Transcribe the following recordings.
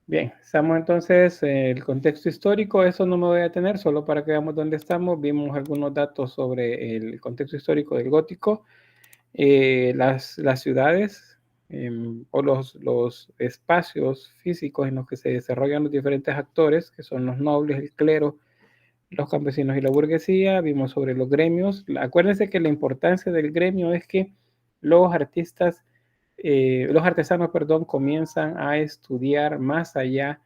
Bien, estamos entonces en el contexto histórico. Eso no me voy a tener, solo para que veamos dónde estamos. Vimos algunos datos sobre el contexto histórico del gótico, las ciudades o los espacios físicos en los que se desarrollan los diferentes actores, que son los nobles, el clero, los campesinos y la burguesía. Vimos sobre los gremios. Acuérdense que la importancia del gremio es que los artistas los artesanos, perdón, comienzan a estudiar más allá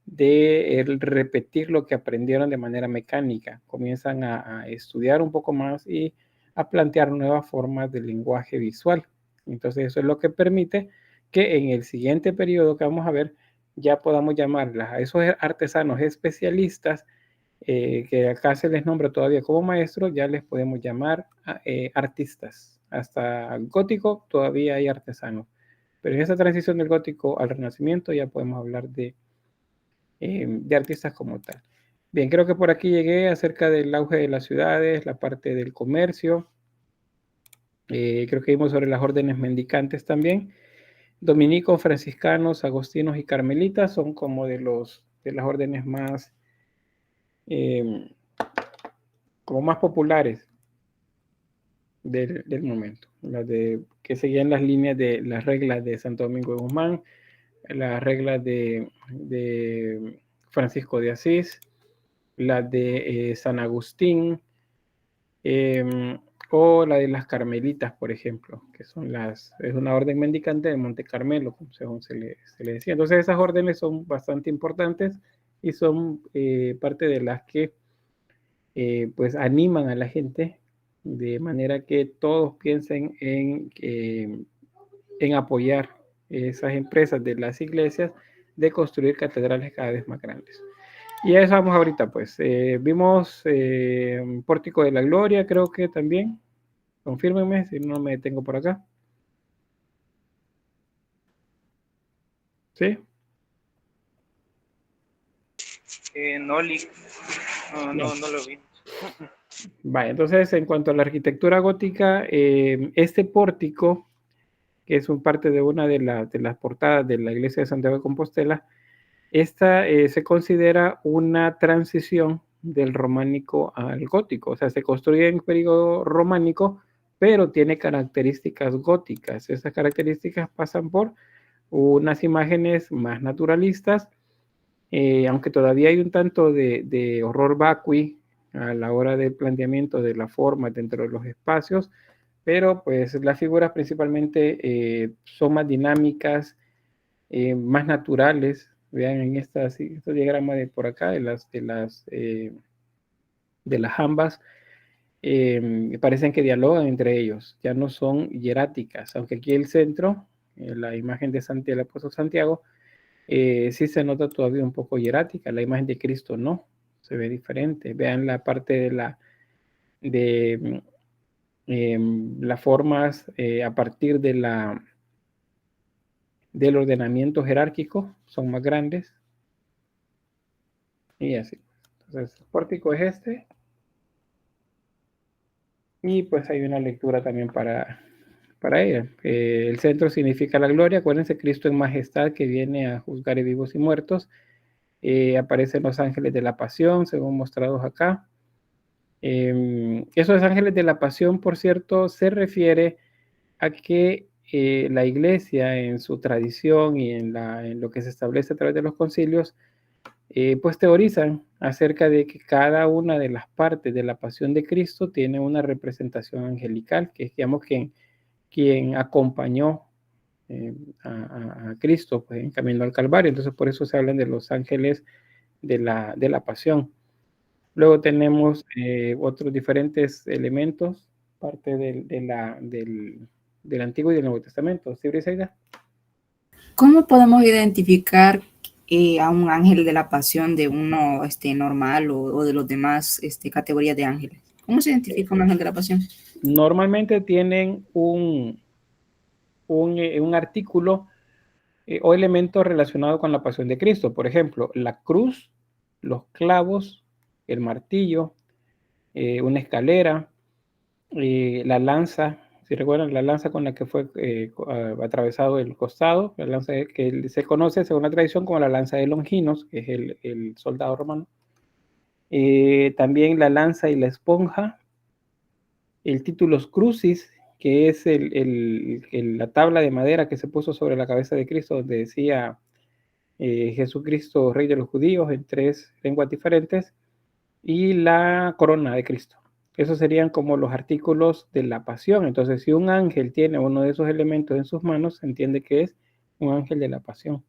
de repetir lo que aprendieron de manera mecánica. Comienzan a estudiar un poco más y a plantear nuevas formas de lenguaje visual. Entonces eso es lo que permite que en el siguiente periodo que vamos a ver ya podamos llamarlas a esos artesanos especialistas que acá se les nombra todavía como maestros, ya les podemos llamar artistas. Hasta gótico todavía hay artesanos. Pero en esa transición del gótico al renacimiento ya podemos hablar de artistas como tal. Bien, creo que por aquí llegué acerca del auge de las ciudades, la parte del comercio. Creo que vimos sobre las órdenes mendicantes también. Dominicos, franciscanos, agostinos y carmelitas son como de las órdenes más, eh, como más populares del momento. Que seguían las líneas de las reglas de Santo Domingo de Guzmán, las reglas de Francisco de Asís, las de San Agustín, o la de las Carmelitas, por ejemplo, que es una orden mendicante de Monte Carmelo, según se le decía. Entonces esas órdenes son bastante importantes y son parte de las que pues animan a la gente de manera que todos piensen en apoyar esas empresas de las iglesias de construir catedrales cada vez más grandes. Y a eso vamos ahorita, pues. Vimos Pórtico de la Gloria, creo que también. Confírmenme si no me detengo por acá. ¿Sí? No, no lo vi. Vale, entonces en cuanto a la arquitectura gótica, este pórtico, que es un parte de una de las portadas de la iglesia de Santiago de Compostela, esta se considera una transición del románico al gótico, o sea, se construye en periodo románico, pero tiene características góticas. Esas características pasan por unas imágenes más naturalistas, aunque todavía hay un tanto de horror vacui a la hora del planteamiento de la forma dentro de los espacios, pero pues las figuras principalmente son más dinámicas, más naturales. Vean en este diagrama de por acá de las ambas, parecen que dialogan entre ellos, ya no son hieráticas, aunque aquí el centro, la imagen de Santiago, el apóstol Santiago, sí se nota todavía un poco hierática, la imagen de Cristo no, se ve diferente. Vean la parte de las formas a partir del ordenamiento jerárquico, son más grandes, y así. Entonces, el pórtico es este, y pues hay una lectura también para ella. El centro significa la gloria. Acuérdense, Cristo en majestad que viene a juzgar a vivos y muertos. Aparecen los ángeles de la pasión, según mostrados acá. Esos ángeles de la pasión, por cierto, se refiere a que la iglesia en su tradición y en lo que se establece a través de los concilios, pues teorizan acerca de que cada una de las partes de la pasión de Cristo tiene una representación angelical, que es, digamos, quien acompañó a Cristo pues, en camino al Calvario. Entonces, por eso se hablan de los ángeles de la pasión. Luego tenemos otros diferentes elementos, parte del Antiguo y del Nuevo Testamento. ¿Sí, Briseida? ¿Cómo podemos identificar a un ángel de la pasión de uno normal o de los demás categorías de ángeles? ¿Cómo se identifica un ángel de la pasión? Normalmente tienen un artículo o elemento relacionado con la pasión de Cristo. Por ejemplo, la cruz, los clavos, el martillo, una escalera, la lanza, Si recuerdan, la lanza con la que fue atravesado el costado, la lanza que se conoce según la tradición como la lanza de Longinos, que es el soldado romano. También la lanza y la esponja, el titulus crucis, que es la tabla de madera que se puso sobre la cabeza de Cristo, donde decía Jesucristo, Rey de los Judíos, en 3 lenguas diferentes, y la corona de Cristo. Esos serían como los artículos de la pasión. Entonces, si un ángel tiene uno de esos elementos en sus manos, se entiende que es un ángel de la pasión,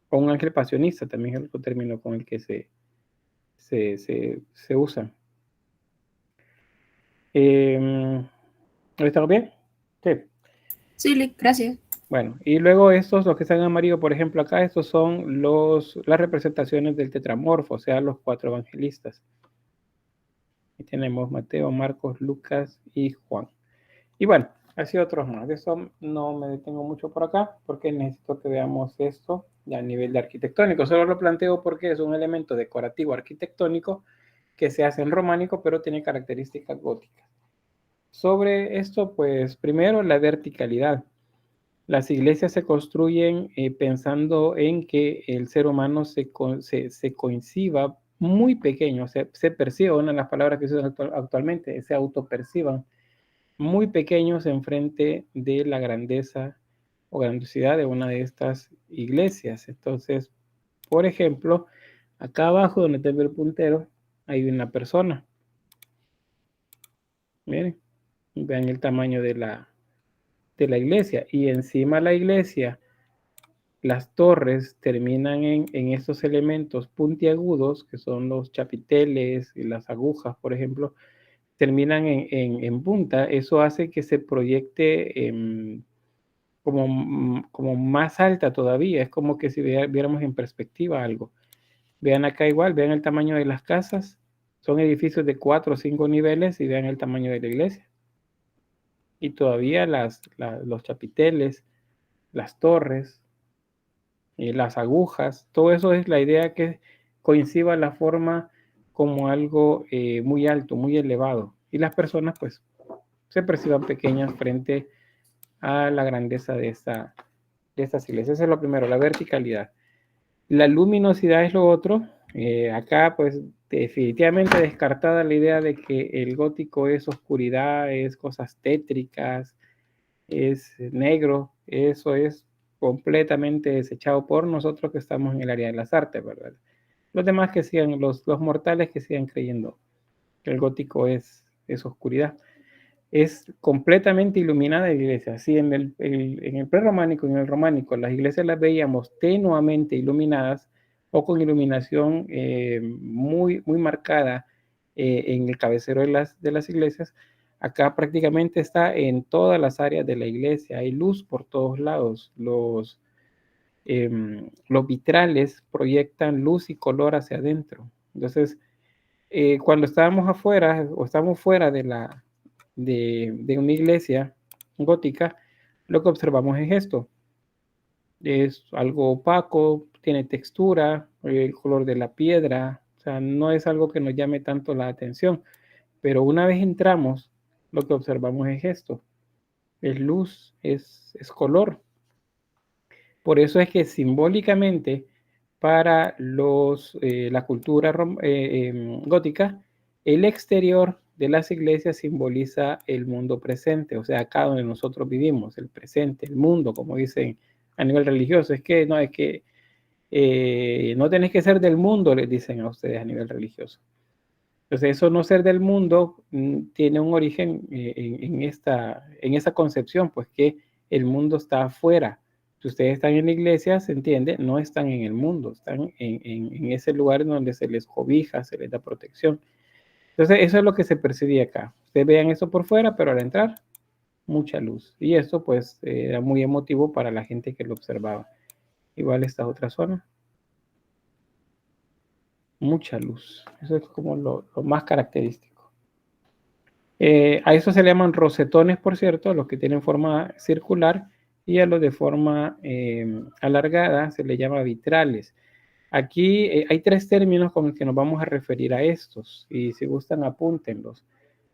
o un ángel pasionista, también es otro término con el que se usa. ¿Estamos bien? Sí. Sí, gracias. Bueno, y luego estos, los que están en amarillo, por ejemplo, acá, estos son las representaciones del tetramorfo, o sea, los 4 evangelistas. Aquí tenemos Mateo, Marcos, Lucas y Juan. Y bueno, así otros más. De eso no me detengo mucho por acá, porque necesito que veamos esto ya a nivel de arquitectónico. Solo lo planteo porque es un elemento decorativo arquitectónico que se hace en románico, pero tiene características góticas. Sobre esto, pues primero la verticalidad. Las iglesias se construyen pensando en que el ser humano se coincida muy pequeño, o sea, se perciba, una de las palabras que se usan actualmente, se autoperciban muy pequeños enfrente de la grandeza o grandiosidad de una de estas iglesias. Entonces, por ejemplo, acá abajo donde tengo el puntero, hay una persona. Miren, vean el tamaño de la iglesia. Y encima de la iglesia, las torres terminan en estos elementos puntiagudos, que son los chapiteles y las agujas, por ejemplo, terminan en punta. Eso hace que se proyecte como más alta todavía. Es como que si viéramos en perspectiva algo. Vean acá igual, vean el tamaño de las casas. Son edificios de 4 o 5 niveles y vean el tamaño de la iglesia. Y todavía los chapiteles, las torres, las agujas, todo eso es la idea que coincida la forma como algo muy alto, muy elevado. Y las personas pues se perciban pequeñas frente a la grandeza de estas iglesias. Eso es lo primero, la verticalidad. La luminosidad es lo otro. Acá pues definitivamente descartada la idea de que el gótico es oscuridad, es cosas tétricas, es negro. Eso es completamente desechado por nosotros que estamos en el área de las artes, ¿verdad? Los demás que sigan, los mortales que sigan creyendo que el gótico es oscuridad. Es completamente iluminada la iglesia. Sí, en el prerrománico y en el románico las iglesias las veíamos tenuamente iluminadas o con iluminación muy, muy marcada en el cabecero de las iglesias. Acá prácticamente está en todas las áreas de la iglesia. Hay luz por todos lados. Los vitrales proyectan luz y color hacia adentro. Entonces, cuando estábamos afuera o estamos fuera de una iglesia gótica, lo que observamos es esto. Es algo opaco, tiene textura, el color de la piedra, o sea, no es algo que nos llame tanto la atención. Pero una vez entramos, lo que observamos es esto. Es luz, es color. Por eso es que simbólicamente para la cultura gótica, el exterior de las iglesias simboliza el mundo presente, o sea, acá donde nosotros vivimos, el presente, el mundo, como dicen a nivel religioso. Es que no tenés que ser del mundo, les dicen a ustedes a nivel religioso. Entonces, eso no ser del mundo tiene un origen en esa concepción, pues que el mundo está afuera. Si ustedes están en la iglesia, se entiende, no están en el mundo, están en ese lugar en donde se les cobija, se les da protección. Entonces, eso es lo que se percibía acá. Ustedes vean eso por fuera, pero al entrar, mucha luz. Y esto, pues, era muy emotivo para la gente que lo observaba. Igual esta otra zona. Mucha luz. Eso es como lo más característico. A eso se le llaman rosetones, por cierto, los que tienen forma circular, y a los de forma alargada se le llama vitrales. Aquí hay 3 términos con los que nos vamos a referir a estos, y si gustan apúntenlos.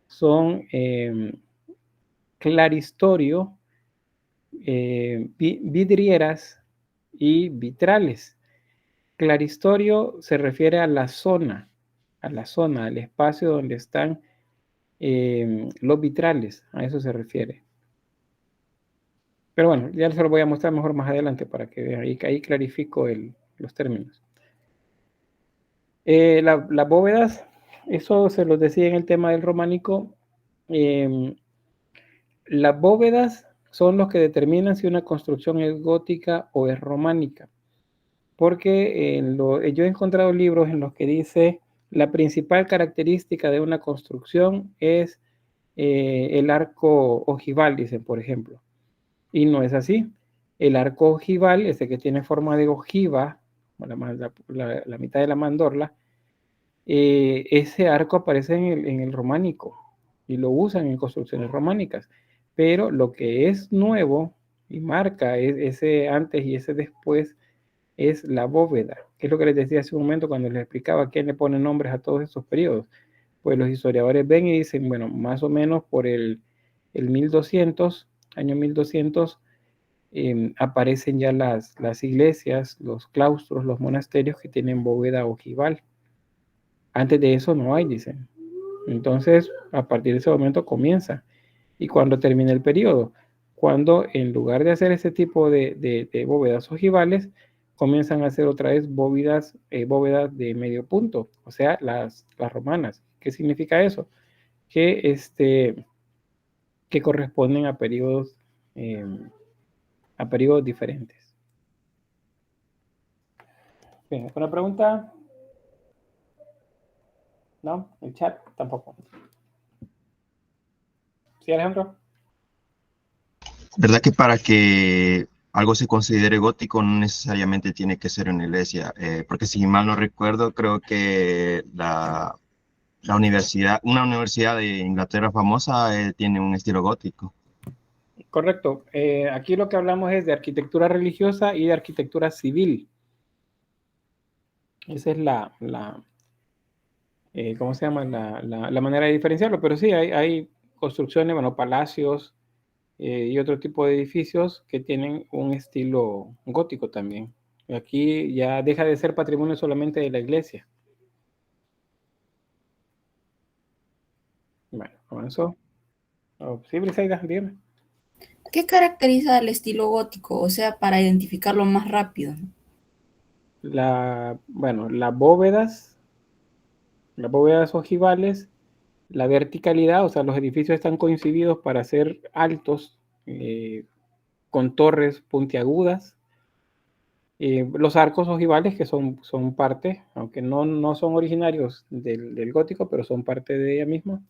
Son claristorio, vidrieras y vitrales. Claristorio se refiere a la zona, al espacio donde están los vitrales, a eso se refiere. Pero bueno, ya se lo voy a mostrar mejor más adelante para que vean, ahí clarifico los términos. Las bóvedas, eso se los decía en el tema del románico. Las bóvedas son los que determinan si una construcción es gótica o es románica. Porque yo he encontrado libros en los que dice la principal característica de una construcción es el arco ojival, dicen, por ejemplo. Y no es así. El arco ojival, ese que tiene forma de ojiva, la mitad de la mandorla, ese arco aparece en el románico y lo usan en construcciones románicas. Pero lo que es nuevo y marca ese antes y ese después es la bóveda, que es lo que les decía hace un momento cuando les explicaba quién le pone nombres a todos estos periodos. Pues los historiadores ven y dicen, bueno, más o menos por el 1200, año 1200, aparecen ya las iglesias, los claustros, los monasterios que tienen bóveda ojival. Antes de eso no hay, dicen. Entonces, a partir de ese momento comienza. ¿Y cuando termina el periodo? Cuando en lugar de hacer ese tipo de bóvedas ojivales, comienzan a hacer otra vez bóvedas de medio punto, o sea, las romanas. ¿Qué significa eso? Que corresponden a periodos diferentes. Bien, ¿alguna pregunta? ¿No? ¿El chat? Tampoco. ¿Sí, Alejandro? ¿Verdad que para que algo se considere gótico no necesariamente tiene que ser una iglesia? Porque si mal no recuerdo, creo que una universidad de Inglaterra famosa tiene un estilo gótico. Correcto. Aquí lo que hablamos es de arquitectura religiosa y de arquitectura civil. Esa es ¿cómo se llama? La manera de diferenciarlo. Pero sí, hay construcciones, bueno, palacios y otro tipo de edificios que tienen un estilo gótico también. Aquí ya deja de ser patrimonio solamente de la iglesia. Bueno, avanzó. Oh, sí, Briseida, dígame. ¿Qué caracteriza el estilo gótico? O sea, para identificarlo más rápido. Bueno, las bóvedas ojivales, la verticalidad, o sea, los edificios están coincididos para ser altos, con torres puntiagudas. Los arcos ojivales, que son parte, aunque no son originarios del gótico, pero son parte de ella misma.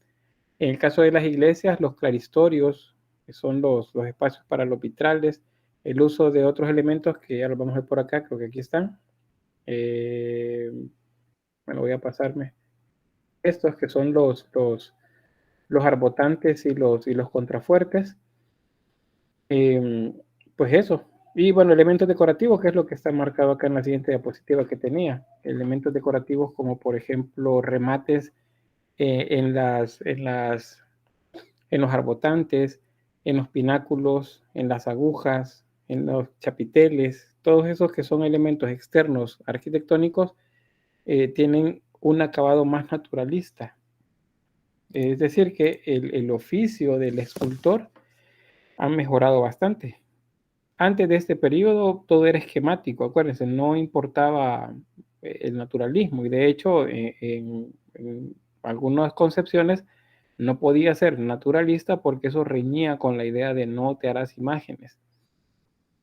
En el caso de las iglesias, los claristorios, que son los espacios para los vitrales, el uso de otros elementos que ya los vamos a ver por acá, creo que aquí están. Bueno, voy a pasarme. Estos que son los arbotantes y los contrafuertes. Pues eso. Y bueno, elementos decorativos, que es lo que está marcado acá en la siguiente diapositiva que tenía. Elementos decorativos como por ejemplo remates en los arbotantes, en los pináculos, en las agujas, en los chapiteles, todos esos que son elementos externos arquitectónicos, tienen un acabado más naturalista. Es decir, que el oficio del escultor ha mejorado bastante. Antes de este periodo todo era esquemático, acuérdense, no importaba el naturalismo y de hecho en algunas concepciones no podía ser naturalista porque eso reñía con la idea de no te harás imágenes.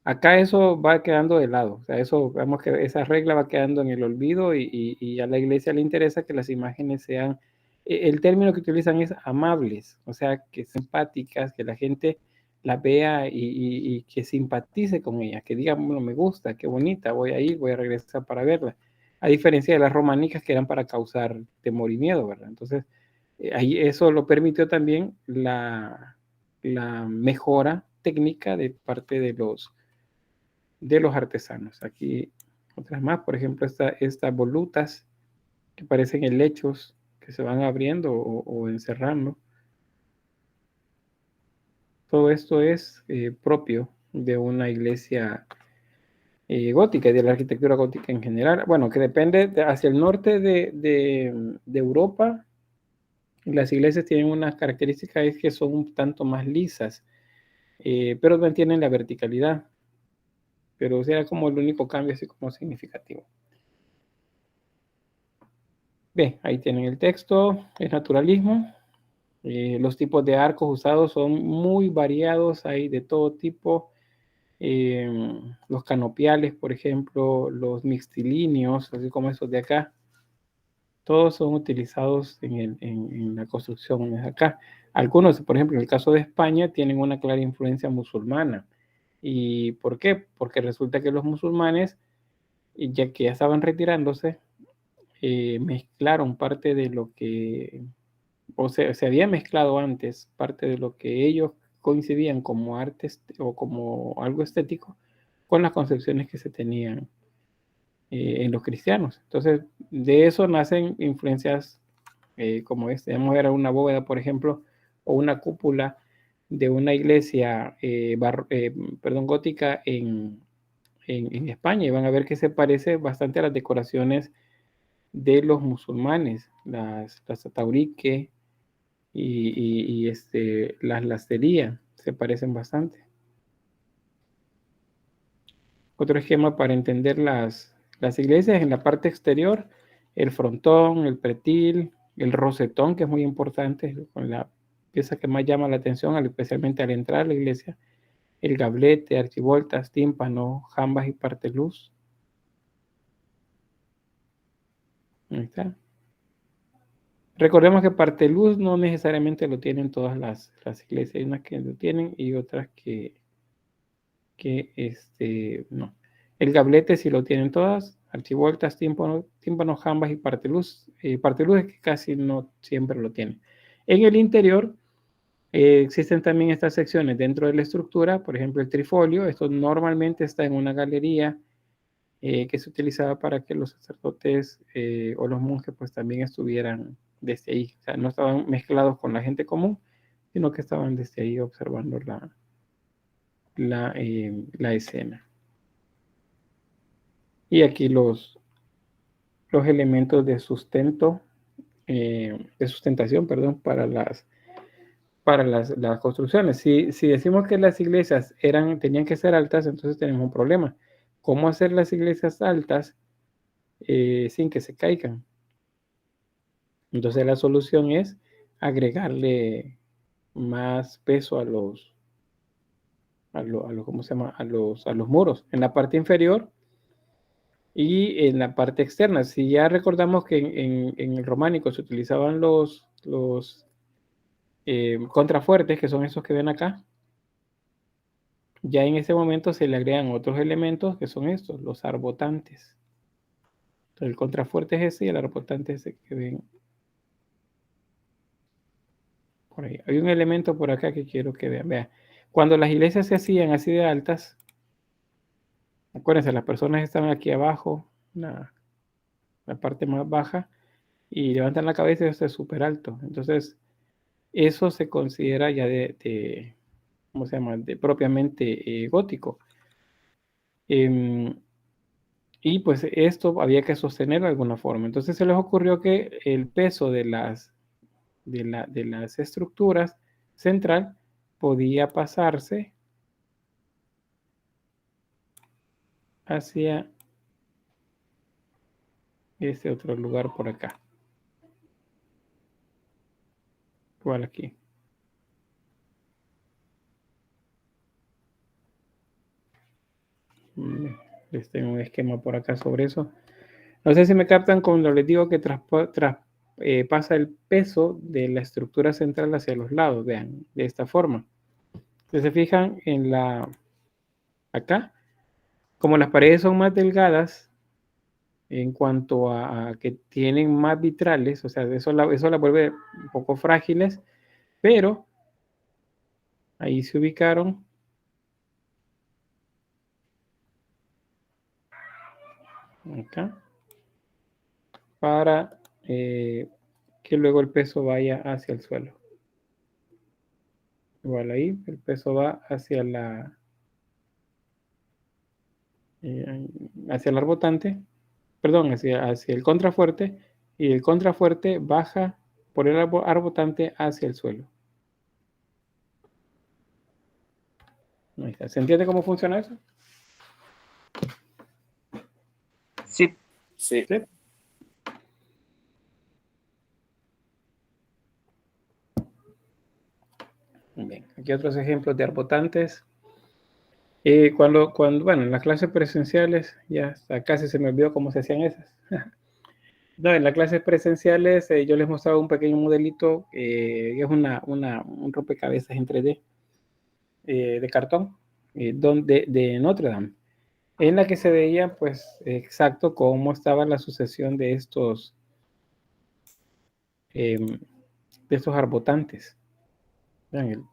Acá eso va quedando de lado, o sea, eso, vemos que esa regla va quedando en el olvido y a la iglesia le interesa que las imágenes sean, el término que utilizan es amables, o sea, que simpáticas, que la gente la vea y que simpatice con ella, que diga, bueno, me gusta, qué bonita, voy a ir, voy a regresar para verla, a diferencia de las románicas que eran para causar temor y miedo, ¿verdad? Entonces, ahí eso lo permitió también la mejora técnica de parte de los artesanos. Aquí otras más, por ejemplo, estas volutas que parecen helechos que se van abriendo o encerrando. Todo esto es propio de una iglesia gótica y de la arquitectura gótica en general. Bueno, que depende hacia el norte de Europa. Las iglesias tienen unas características es que son un tanto más lisas, pero mantienen la verticalidad. Pero será como el único cambio así como significativo. Bien, ahí tienen el texto, es naturalismo. Los tipos de arcos usados son muy variados, hay de todo tipo. Los canopiales, por ejemplo, los mixtilíneos, así como estos de acá, todos son utilizados en la construcción de acá. Algunos, por ejemplo, en el caso de España, tienen una clara influencia musulmana. ¿Y por qué? Porque resulta que los musulmanes, ya que ya estaban retirándose, mezclaron parte de lo que, o sea, se había mezclado antes parte de lo que ellos coincidían como arte o como algo estético con las concepciones que se tenían en los cristianos. Entonces, de eso nacen influencias como este. Vamos a ver una bóveda, por ejemplo, o una cúpula de una iglesia gótica en España, y van a ver que se parece bastante a las decoraciones de los musulmanes, las ataurique las lasterías, se parecen bastante. Otro esquema para entender las iglesias: en la parte exterior, el frontón, el pretil, el rosetón, que es muy importante, con la pieza que más llama la atención, especialmente al entrar a la iglesia, el gablete, archivoltas, tímpano, jambas y parteluz. Ahí está. Recordemos que parteluz no necesariamente lo tienen todas las iglesias, hay unas que lo tienen y otras que no. El gablete sí lo tienen todas, archivoltas, tímpano, jambas y parteluz. Parteluz es que casi no siempre lo tienen. En el interior existen también estas secciones dentro de la estructura, por ejemplo el trifolio. Esto normalmente está en una galería que se utilizaba para que los sacerdotes o los monjes pues también estuvieran desde ahí. O sea, no estaban mezclados con la gente común, sino que estaban desde ahí observando la escena. Y aquí los elementos de sustento, de sustentación, perdón, para las construcciones. Si decimos que las iglesias tenían que ser altas, entonces tenemos un problema. ¿Cómo hacer las iglesias altas sin que se caigan? Entonces la solución es agregarle más peso a los ¿cómo se llama? A los muros. En la parte inferior y en la parte externa. Si ya recordamos que en el románico se utilizaban los contrafuertes, que son esos que ven acá, ya en ese momento se le agregan otros elementos que son estos, los arbotantes. Entonces, el contrafuerte es ese y el arbotante es ese que ven por ahí. Hay un elemento por acá que quiero que vean. Vean, cuando las iglesias se hacían así de altas, acuérdense, las personas están aquí abajo, la parte más baja, y levantan la cabeza y esto es súper alto. Entonces, eso se considera ya ¿cómo se llama? De propiamente gótico. Y pues esto había que sostenerlo de alguna forma. Entonces se les ocurrió que el peso de las estructuras central podía pasarse hacia este otro lugar por acá. Igual aquí. Les tengo un esquema por acá sobre eso. No sé si me captan cuando les digo que pasa el peso de la estructura central hacia los lados. Vean, de esta forma. Si se fijan en acá, como las paredes son más delgadas en cuanto a que tienen más vitrales, o sea, eso la vuelve un poco frágiles, pero ahí se ubicaron acá para que luego el peso vaya hacia el suelo. Igual ahí, el peso va hacia hacia el arbotante, perdón, hacia el contrafuerte, y el contrafuerte baja por el arbotante hacia el suelo. Ahí está. ¿Se entiende cómo funciona eso? Sí. Sí. Sí. Bien, aquí otros ejemplos de arbotantes. Bueno, en las clases presenciales, ya hasta casi se me olvidó cómo se hacían esas. No, en las clases presenciales yo les mostraba un pequeño modelito, que es un rompecabezas en 3D de cartón, de Notre Dame, en la que se veía pues exacto cómo estaba la sucesión de estos arbotantes. Vean,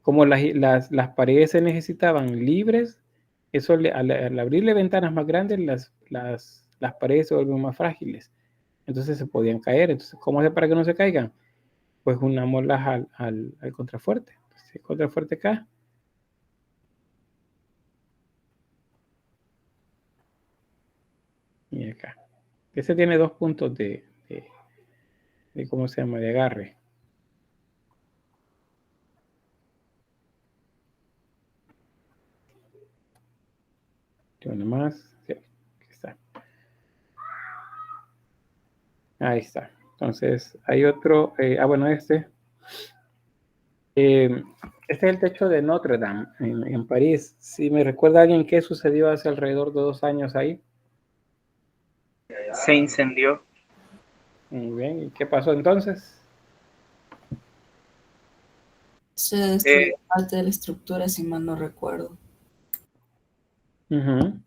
como las paredes se necesitaban libres, eso al abrirle ventanas más grandes, las paredes se vuelven más frágiles, entonces se podían caer. Entonces, ¿cómo hacer para que no se caigan? Pues unamoslas al contrafuerte. Entonces, el contrafuerte acá. Y acá. Ese tiene 2 puntos de ¿cómo se llama? De agarre. Y uno más. Sí, aquí está. Ahí está. Entonces, hay otro. Bueno, este es el techo de Notre Dame en París. Si me recuerda a alguien qué sucedió hace alrededor de 2 años ahí. Se incendió. Muy bien. ¿Y qué pasó entonces? Se destruyó parte de la estructura, si mal no recuerdo. Uh-huh.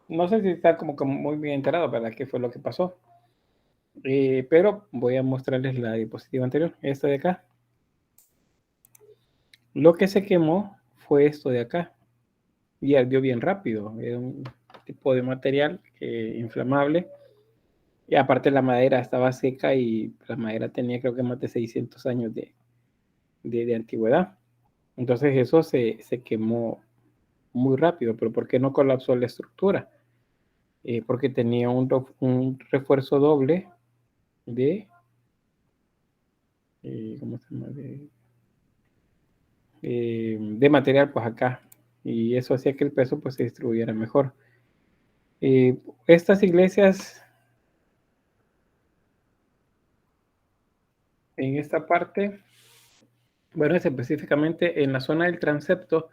No sé si está como muy bien enterado para qué fue lo que pasó. Pero voy a mostrarles la diapositiva anterior, esta de acá. Lo que se quemó fue esto de acá y ardió bien rápido. Era un tipo de material inflamable, y aparte la madera estaba seca y la madera tenía creo que más de 600 años de antigüedad. Entonces eso se quemó muy rápido. Pero ¿por qué no colapsó la estructura? Porque tenía un refuerzo doble de ¿cómo se llama? De material pues acá, y eso hacía que el peso pues se distribuyera mejor. Estas iglesias en esta parte, bueno, es específicamente en la zona del transepto,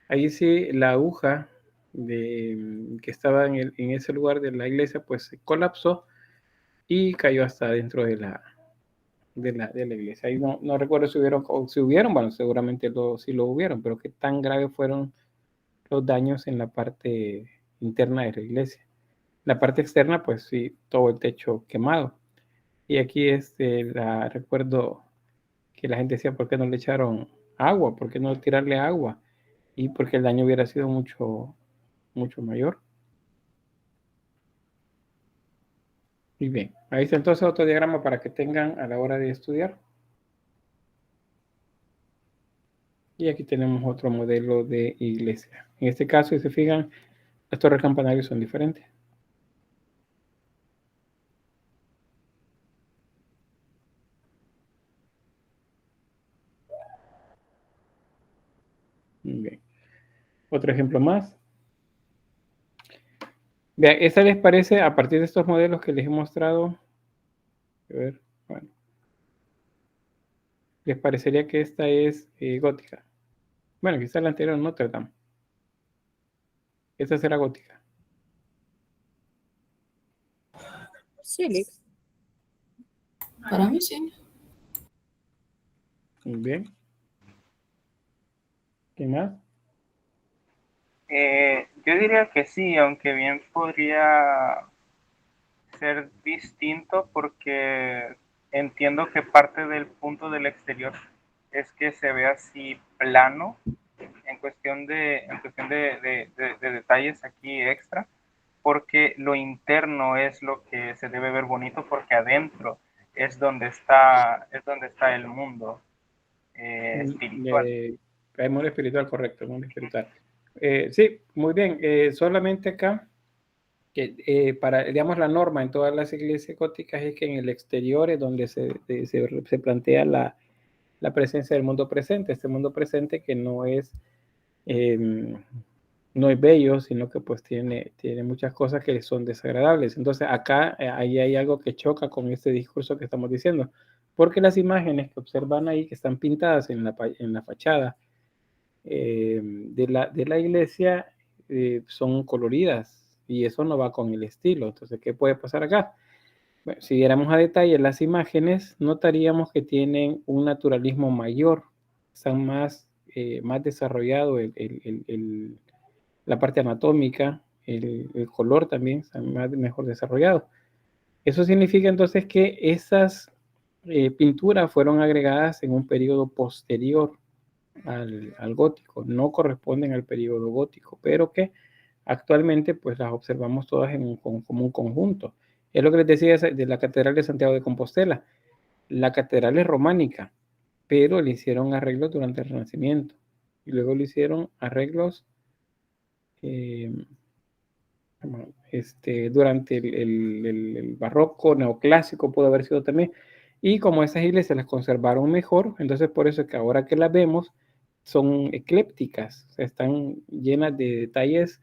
ahí sí la aguja que estaba en ese lugar de la iglesia pues se colapsó y cayó hasta dentro de la iglesia. Ahí no recuerdo si hubieron, bueno, seguramente sí lo hubieron, pero qué tan graves fueron los daños en la parte interna de la iglesia. La parte externa, pues sí, todo el techo quemado. Y aquí recuerdo que la gente decía, ¿por qué no le echaron agua? ¿Por qué no tirarle agua? Y porque el daño hubiera sido mucho, mucho mayor. Y bien, ahí está entonces otro diagrama para que tengan a la hora de estudiar. Y aquí tenemos otro modelo de iglesia. En este caso, si se fijan, las torres campanarios son diferentes. Bien. Otro ejemplo más. Vean, ¿esta les parece, a partir de estos modelos que les he mostrado? A ver, bueno. ¿Les parecería que esta es gótica? Bueno, quizás la anterior Notre Dame. Esta será gótica. Sí, para mí sí. Muy bien. ¿Qué más? Yo diría que sí, aunque bien podría ser distinto porque entiendo que parte del punto del exterior es que se ve así plano en cuestión de detalles aquí extra, porque lo interno es lo que se debe ver bonito porque adentro es donde está el mundo espiritual. El mundo espiritual, correcto, el mundo espiritual. Sí, muy bien. Solamente acá, que para, digamos, la norma en todas las iglesias góticas es que en el exterior es donde se plantea la presencia del mundo presente, este mundo presente que no es bello, sino que pues tiene muchas cosas que son desagradables. Entonces acá ahí hay algo que choca con este discurso que estamos diciendo, porque las imágenes que observan ahí, que están pintadas en la fachada de la iglesia, son coloridas y eso no va con el estilo. Entonces, ¿qué puede pasar acá? Bueno, si viéramos a detalle las imágenes, notaríamos que tienen un naturalismo mayor, están más desarrollado la parte anatómica, el color también está mejor desarrollado. Eso significa entonces que esas pinturas fueron agregadas en un periodo posterior al gótico, no corresponden al periodo gótico, pero que actualmente pues las observamos todas como un conjunto. Es lo que les decía de la Catedral de Santiago de Compostela. La catedral es románica, pero le hicieron arreglos durante el Renacimiento y luego le hicieron arreglos durante el barroco, neoclásico pudo haber sido también, y como esas iglesias las conservaron mejor, entonces por eso es que ahora que las vemos son eclépticas, o sea, están llenas de detalles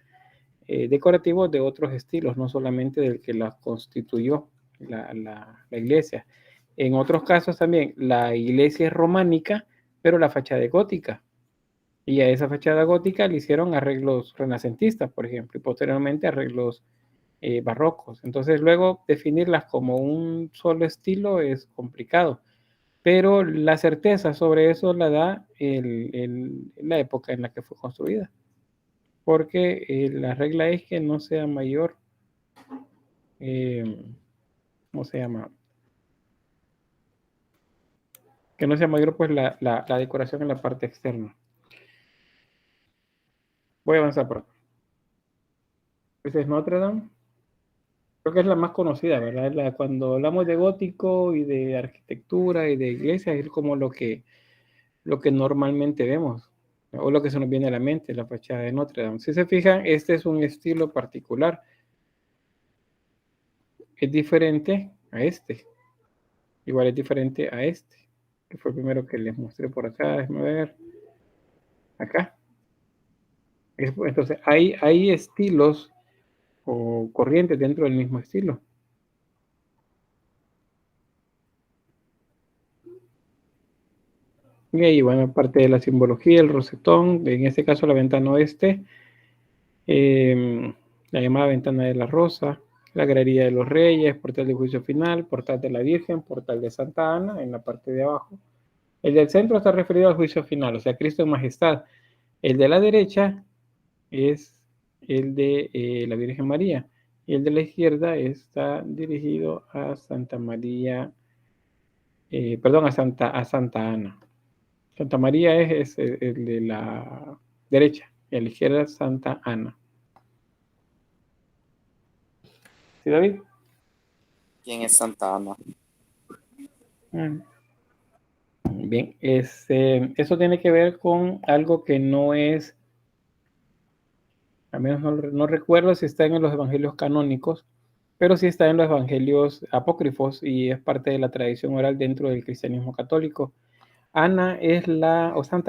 decorativos de otros estilos, no solamente del que las constituyó la iglesia. En otros casos también la iglesia es románica, pero la fachada es gótica. Y a esa fachada gótica le hicieron arreglos renacentistas, por ejemplo, y posteriormente arreglos barrocos. Entonces, luego definirlas como un solo estilo es complicado, pero la certeza sobre eso la da la época en la que fue construida, porque la regla es que no sea mayor, ¿cómo se llama? Que no sea mayor pues la decoración en la parte externa. Voy a avanzar por acá. Esa es Notre Dame. Creo que es la más conocida, ¿verdad? Cuando hablamos de gótico y de arquitectura y de iglesia, es como lo que normalmente vemos, o lo que se nos viene a la mente, la fachada de Notre Dame. Si se fijan, este es un estilo particular. Es diferente a este. Igual es diferente a este, que fue el primero que les mostré por acá. Déjenme ver. Acá. Entonces, hay estilos o corrientes dentro del mismo estilo. Y ahí, bueno, parte de la simbología, el rosetón, en este caso la ventana oeste, la llamada ventana de la rosa, la galería de los reyes, portal de juicio final, portal de la Virgen, portal de Santa Ana, en la parte de abajo. El del centro está referido al juicio final, o sea, Cristo en majestad. El de la derecha es el de la Virgen María, y el de la izquierda está dirigido a Santa María, a Santa Ana. Santa María es el de la derecha, y a la izquierda Santa Ana. ¿Sí, David? ¿Quién es Santa Ana? Bien, eso tiene que ver con algo que no es, al menos no recuerdo si está en los evangelios canónicos, pero sí está en los evangelios apócrifos y es parte de la tradición oral dentro del cristianismo católico. Santa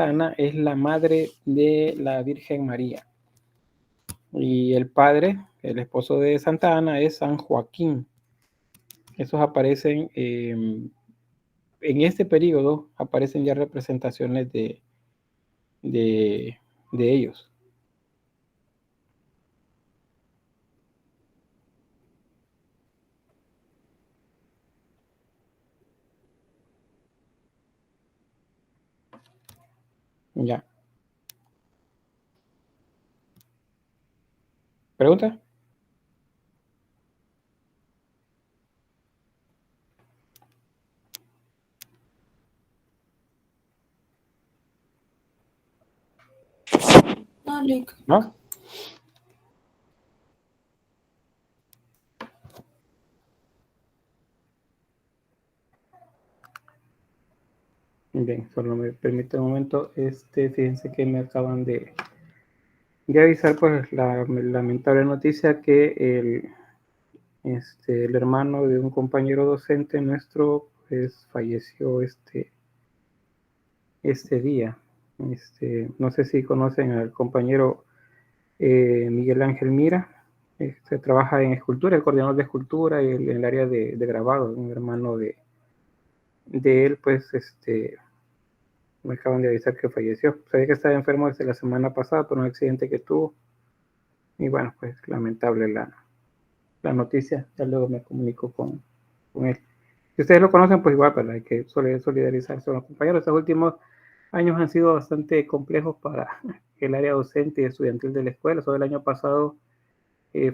Ana es la madre de la Virgen María. Y el padre, el esposo de Santa Ana, es San Joaquín. Esos aparecen, en este periodo, aparecen ya representaciones de ellos. Ya. ¿Pregunta? ¿No? Bien, solo me permite un momento. Fíjense que me acaban de avisar, pues, la lamentable noticia que el hermano de un compañero docente nuestro, pues, falleció este día. No sé si conocen al compañero Miguel Ángel Mira. Trabaja en escultura, el coordinador de escultura y en el área de grabado. Un hermano de él, pues, me acaban de avisar que falleció. Sabía que estaba enfermo desde la semana pasada por un accidente que tuvo. Y bueno, pues lamentable la noticia. Ya luego me comunico con él. Si ustedes lo conocen, pues igual, pero hay que solidarizarse con los compañeros. Estos últimos años han sido bastante complejos para el área docente y estudiantil de la escuela. Solo el año pasado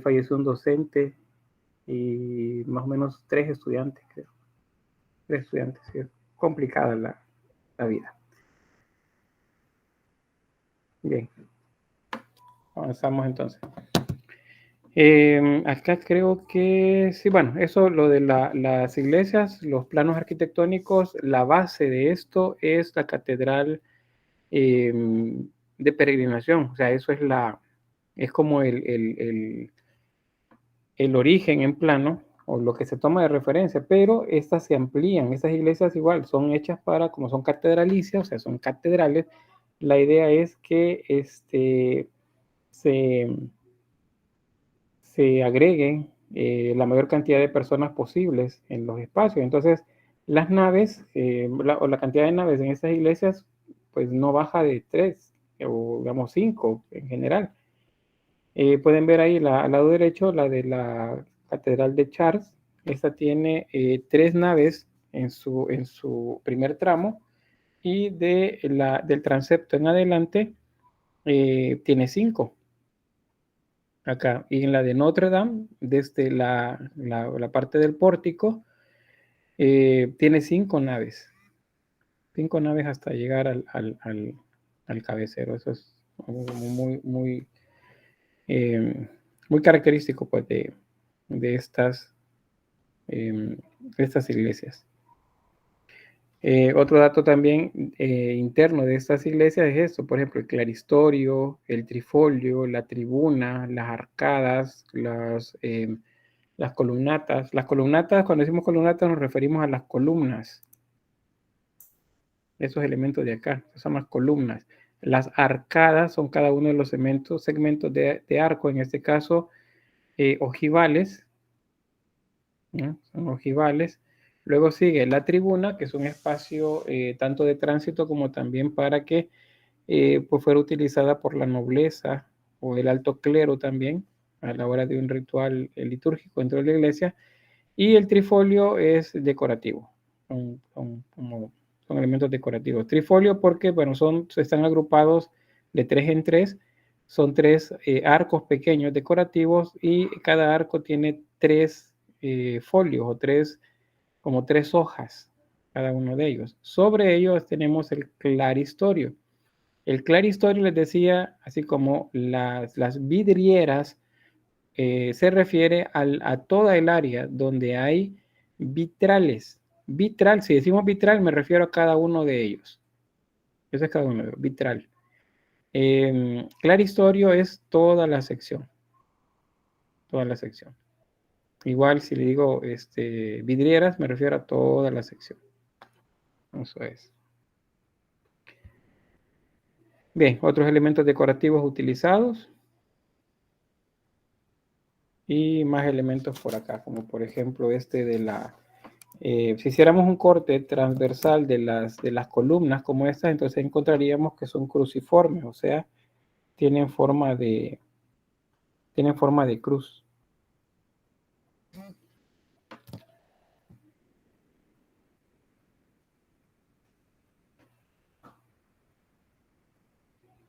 falleció un docente y más o menos 3 estudiantes, creo. 3 estudiantes, sí. Es complicada la vida. Bien. Avanzamos entonces. Acá creo que sí, bueno, eso lo de las iglesias, los planos arquitectónicos, la base de esto es la catedral de peregrinación. O sea, eso es como el origen en plano o lo que se toma de referencia, pero estas se amplían. Estas iglesias igual son hechas como son catedralicias, o sea, son catedrales. La idea es que se agreguen la mayor cantidad de personas posibles en los espacios. Entonces, las naves o la cantidad de naves en estas iglesias, pues no baja de 3 o digamos 5 en general. Pueden ver ahí al lado derecho la de la Catedral de Chartres. Esta tiene 3 naves en su primer tramo y del transepto en adelante tiene 5. Acá, y en la de Notre Dame, desde la parte del pórtico, tiene 5 naves. 5 naves hasta llegar al cabecero. Eso es muy característico, pues, de estas iglesias. Otro dato también interno de estas iglesias es esto, por ejemplo, el claristorio, el trifolio, la tribuna, las arcadas, las columnatas. Las columnatas, cuando decimos columnatas nos referimos a las columnas. Esos elementos de acá, son las columnas. Las arcadas son cada uno de los segmentos de arco, en este caso ojivales, ¿no? Son ojivales. Luego sigue la tribuna, que es un espacio tanto de tránsito como también para que pues fuera utilizada por la nobleza o el alto clero también a la hora de un ritual litúrgico dentro de la iglesia. Y el trifolio es decorativo, son elementos decorativos. Trifolio porque, bueno, están agrupados de 3 en 3, son 3 arcos pequeños decorativos y cada arco tiene 3 folios o 3 hojas, cada uno de ellos. Sobre ellos tenemos el claristorio. El claristorio, les decía, así como las vidrieras, se refiere a toda el área donde hay vitrales. Vitral, si decimos vitral, me refiero a cada uno de ellos. Ese es cada uno de ellos, vitral. Claristorio es toda la sección. Toda la sección. Igual si le digo vidrieras, me refiero a toda la sección. Eso es. Bien, otros elementos decorativos utilizados. Y más elementos por acá, como por ejemplo si hiciéramos un corte transversal de las columnas como estas, entonces encontraríamos que son cruciformes, o sea, tienen forma de cruz.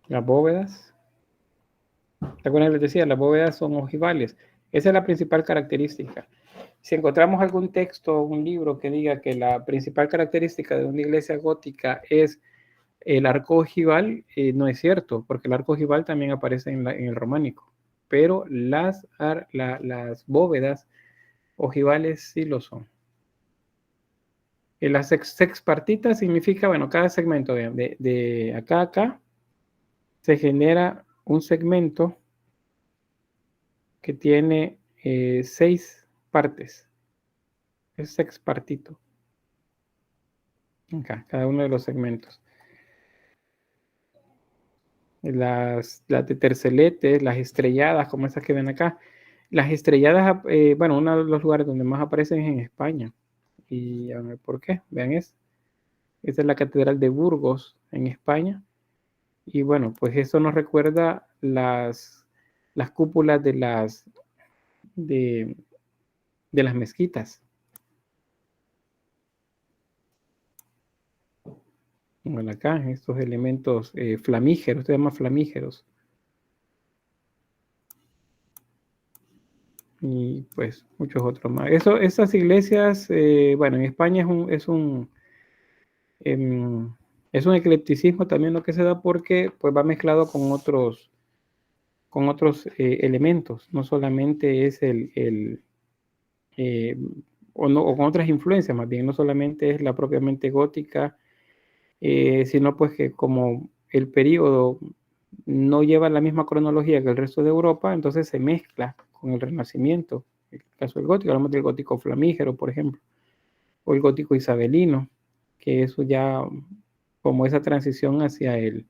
Las bóvedas, ¿te acuerdas que les decía? Las bóvedas son ojivales. Esa es la principal característica. Si encontramos algún texto, un libro que diga que la principal característica de una iglesia gótica es el arco ojival, no es cierto, porque el arco ojival también aparece en el románico, pero las bóvedas ojivales sí lo son. La sexpartita significa, bueno, cada segmento, vean, de acá a acá, se genera un segmento que tiene 6 partes. Es sexpartito. Acá, cada uno de los segmentos. Las de terceletes, las estrelladas, como esas que ven acá. Las estrelladas, bueno, uno de los lugares donde más aparecen es en España. Y a ver por qué. Vean, esta es la Catedral de Burgos, en España. Y bueno, pues eso nos recuerda las cúpulas de las mezquitas. Bueno, acá estos elementos flamígeros, se llaman flamígeros. Y pues muchos otros más. Esas iglesias, bueno, en España es un eclecticismo también lo que se da porque pues va mezclado con otros elementos. No solamente es o con otras influencias, más bien, no solamente es la propiamente gótica, sino pues que como el periodo no lleva la misma cronología que el resto de Europa, entonces se mezcla con el Renacimiento. En el caso del gótico, hablamos del gótico flamígero, por ejemplo, o el gótico isabelino, que eso ya como esa transición hacia el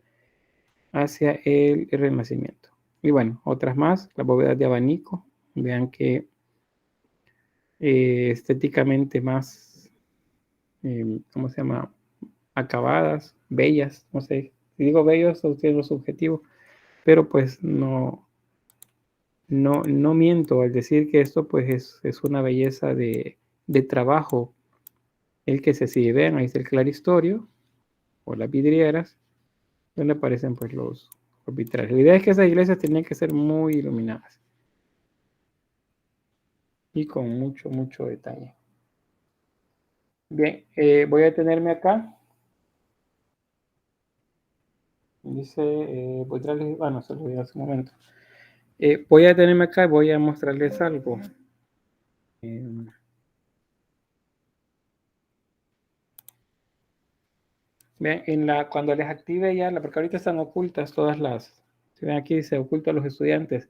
Renacimiento. Y bueno, otras más, las bóvedas de abanico, vean que estéticamente más, ¿cómo se llama? Acabadas, bellas, no sé, si digo bellos, es lo subjetivo, pero pues no miento al decir que esto pues es una belleza de trabajo el que se sigue. Vean, ahí está el claristorio o las vidrieras, donde aparecen pues los vitrales. La idea es que esas iglesias tenían que ser muy iluminadas y con mucho detalle. Bien, voy a detenerme acá. Dice, voy a traerles, bueno, se lo olvidé hace un momento. Voy a detenerme acá y voy a mostrarles algo. Vean, cuando les active ya, porque ahorita están ocultas todas si ven aquí se oculta a los estudiantes,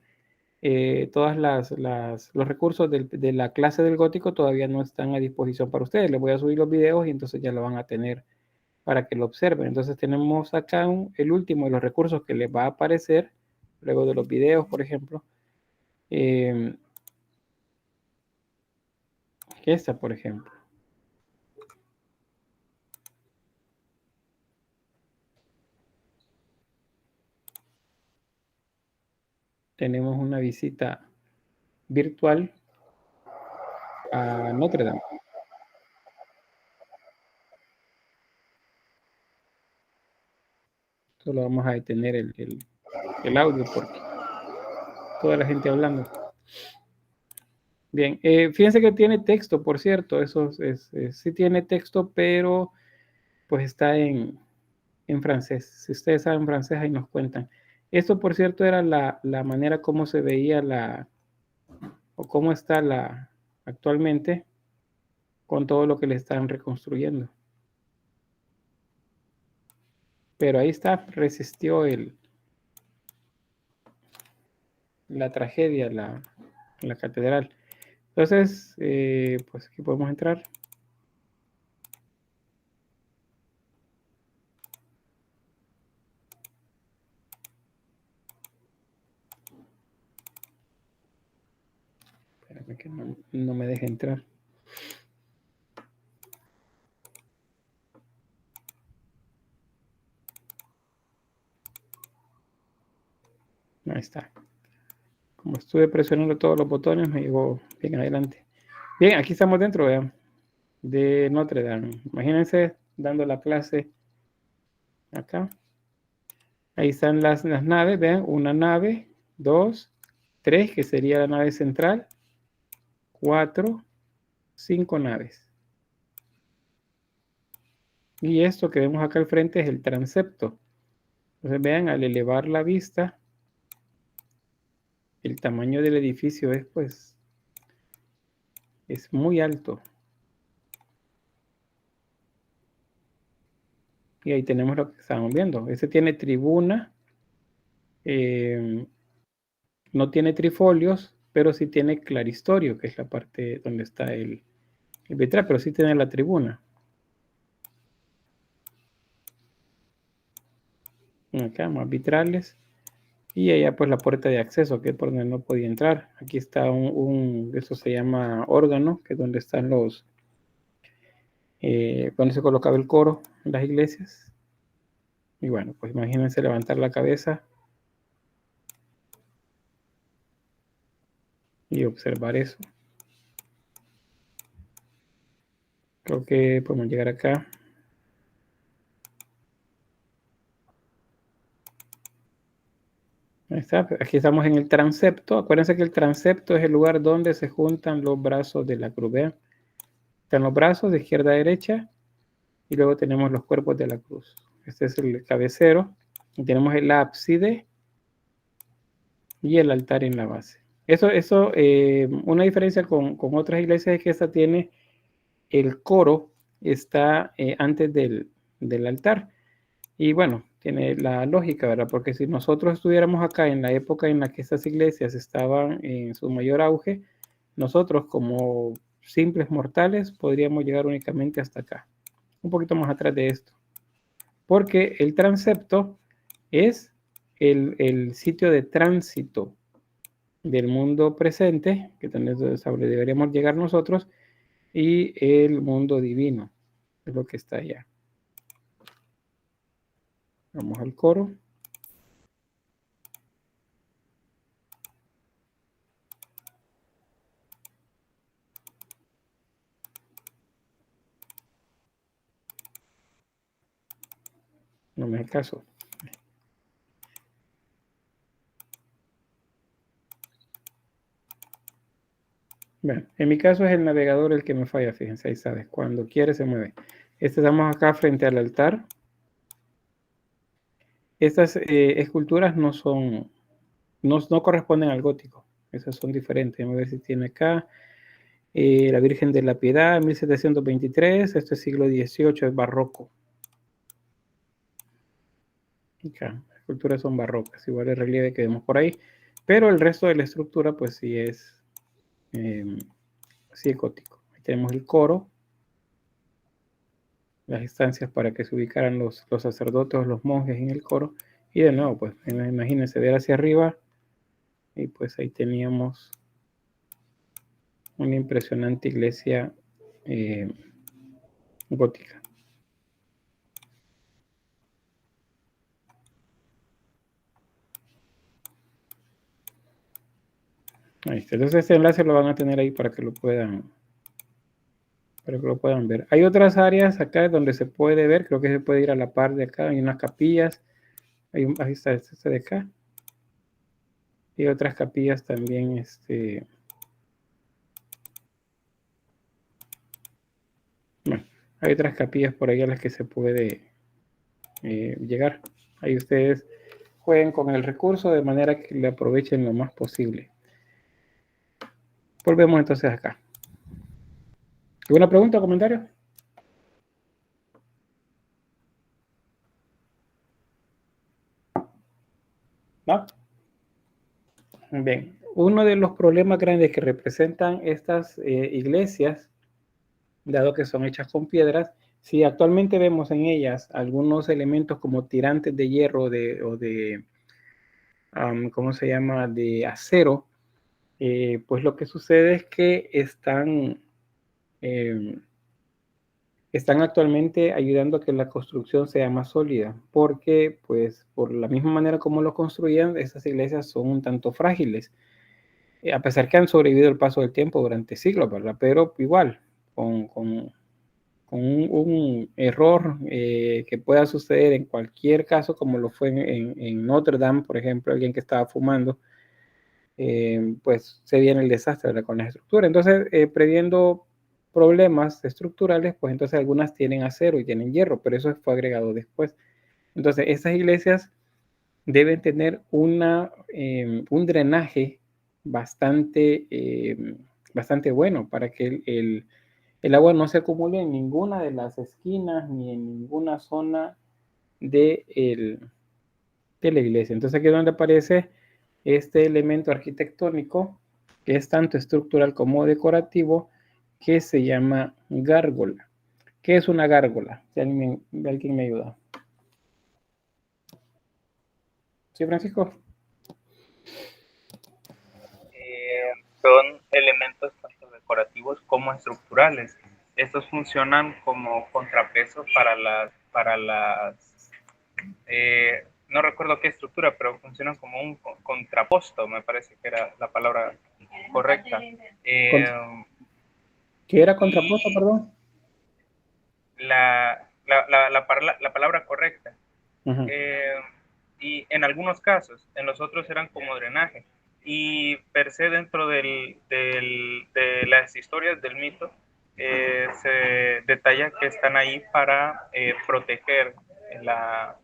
todas los recursos de la clase del gótico todavía no están a disposición para ustedes. Les voy a subir los videos y entonces ya lo van a tener para que lo observen. Entonces tenemos acá el último de los recursos que les va a aparecer luego de los videos, por ejemplo. Esta, por ejemplo. Tenemos una visita virtual a Notre Dame. Solo vamos a detener el audio porque toda la gente hablando. Bien, fíjense que tiene texto, por cierto, eso sí tiene texto, pero pues está en francés. Si ustedes saben francés, ahí nos cuentan. Esto, por cierto, era la manera como se veía o cómo está actualmente con todo lo que le están reconstruyendo. Pero ahí está, resistió la tragedia, la catedral. Entonces, pues aquí podemos entrar. Espérame que no me deje entrar. Ahí está. Como estuve presionando todos los botones, me llevó bien adelante. Bien, aquí estamos dentro, vean, de Notre Dame. Imagínense dando la clase acá. Ahí están las naves, vean, una nave, 2, 3, que sería la nave central, 4, 5 naves. Y esto que vemos acá al frente es el transepto. Entonces vean, al elevar la vista, el tamaño del edificio es muy alto. Y ahí tenemos lo que estábamos viendo. Este tiene tribuna, no tiene trifolios, pero sí tiene claristorio, que es la parte donde está el vitral, pero sí tiene la tribuna. Acá más vitrales. Y allá pues la puerta de acceso, que es por donde no podía entrar. Aquí está eso se llama órgano, que es donde están donde se colocaba el coro en las iglesias. Y bueno, pues imagínense levantar la cabeza y observar eso. Creo que podemos llegar acá. Ahí está. Aquí estamos en el transepto. Acuérdense que el transepto es el lugar donde se juntan los brazos de la cruz. ¿Vean? Están los brazos de izquierda a derecha y luego tenemos los cuerpos de la cruz. Este es el cabecero. Y tenemos el ábside y el altar en la base. Una diferencia con otras iglesias es que esta tiene el coro, está antes del altar. Y bueno, tiene la lógica, ¿verdad? Porque si nosotros estuviéramos acá en la época en la que estas iglesias estaban en su mayor auge, nosotros como simples mortales podríamos llegar únicamente hasta acá, un poquito más atrás de esto. Porque el transepto es el sitio de tránsito del mundo presente, que también deberíamos llegar nosotros, y el mundo divino, es lo que está allá. Vamos al coro. No me hace caso. Bueno, en mi caso es el navegador el que me falla, fíjense, ahí sabes, cuando quiere se mueve. Estamos acá frente al altar. Estas esculturas no corresponden al gótico, esas son diferentes. Vamos a ver si tiene acá la Virgen de la Piedad, 1723, esto es siglo XVIII, es barroco. Acá, las esculturas son barrocas, igual el relieve que vemos por ahí, pero el resto de la estructura pues sí es gótico. Ahí tenemos el coro, las instancias para que se ubicaran los sacerdotes o los monjes en el coro, y de nuevo pues imagínense ver hacia arriba y pues ahí teníamos una impresionante iglesia gótica. Ahí está. Entonces este enlace lo van a tener ahí para que lo puedan ver. Hay otras áreas acá donde se puede ver, creo que se puede ir a la par de acá, hay unas capillas, ahí está este de acá, y otras capillas también, bueno, hay otras capillas por ahí a las que se puede llegar. Ahí ustedes jueguen con el recurso de manera que le aprovechen lo más posible. Volvemos entonces acá. ¿Alguna pregunta o comentario? ¿No? Bien, uno de los problemas grandes que representan estas iglesias, dado que son hechas con piedras, si actualmente vemos en ellas algunos elementos como tirantes de hierro o de ¿cómo se llama?, de acero, pues lo que sucede es que están actualmente ayudando a que la construcción sea más sólida, porque pues por la misma manera como lo construían, estas iglesias son un tanto frágiles, a pesar que han sobrevivido el paso del tiempo durante siglos, ¿verdad? Pero igual, con un error que pueda suceder en cualquier caso, como lo fue en Notre Dame, por ejemplo, alguien que estaba fumando, pues se viene el desastre, ¿verdad?, con la estructura. Entonces, previendo problemas estructurales, pues entonces algunas tienen acero y tienen hierro, pero eso fue agregado después. Entonces, estas iglesias deben tener un drenaje bastante bueno para que el agua no se acumule en ninguna de las esquinas ni en ninguna zona de la iglesia. Entonces aquí es donde aparece este elemento arquitectónico que es tanto estructural como decorativo, que se llama gárgola. ¿Qué es una gárgola? Si alguien me ayuda. ¿Sí, Francisco? Son elementos tanto decorativos como estructurales. Estos funcionan como contrapesos para las no recuerdo qué estructura, pero funcionan como un contraposto, me parece que era la palabra correcta. ¿Qué era contraposto, perdón? La palabra correcta. Uh-huh. Y en algunos casos, en los otros eran como drenaje. Y per se dentro de las historias del mito, se detalla que están ahí para proteger la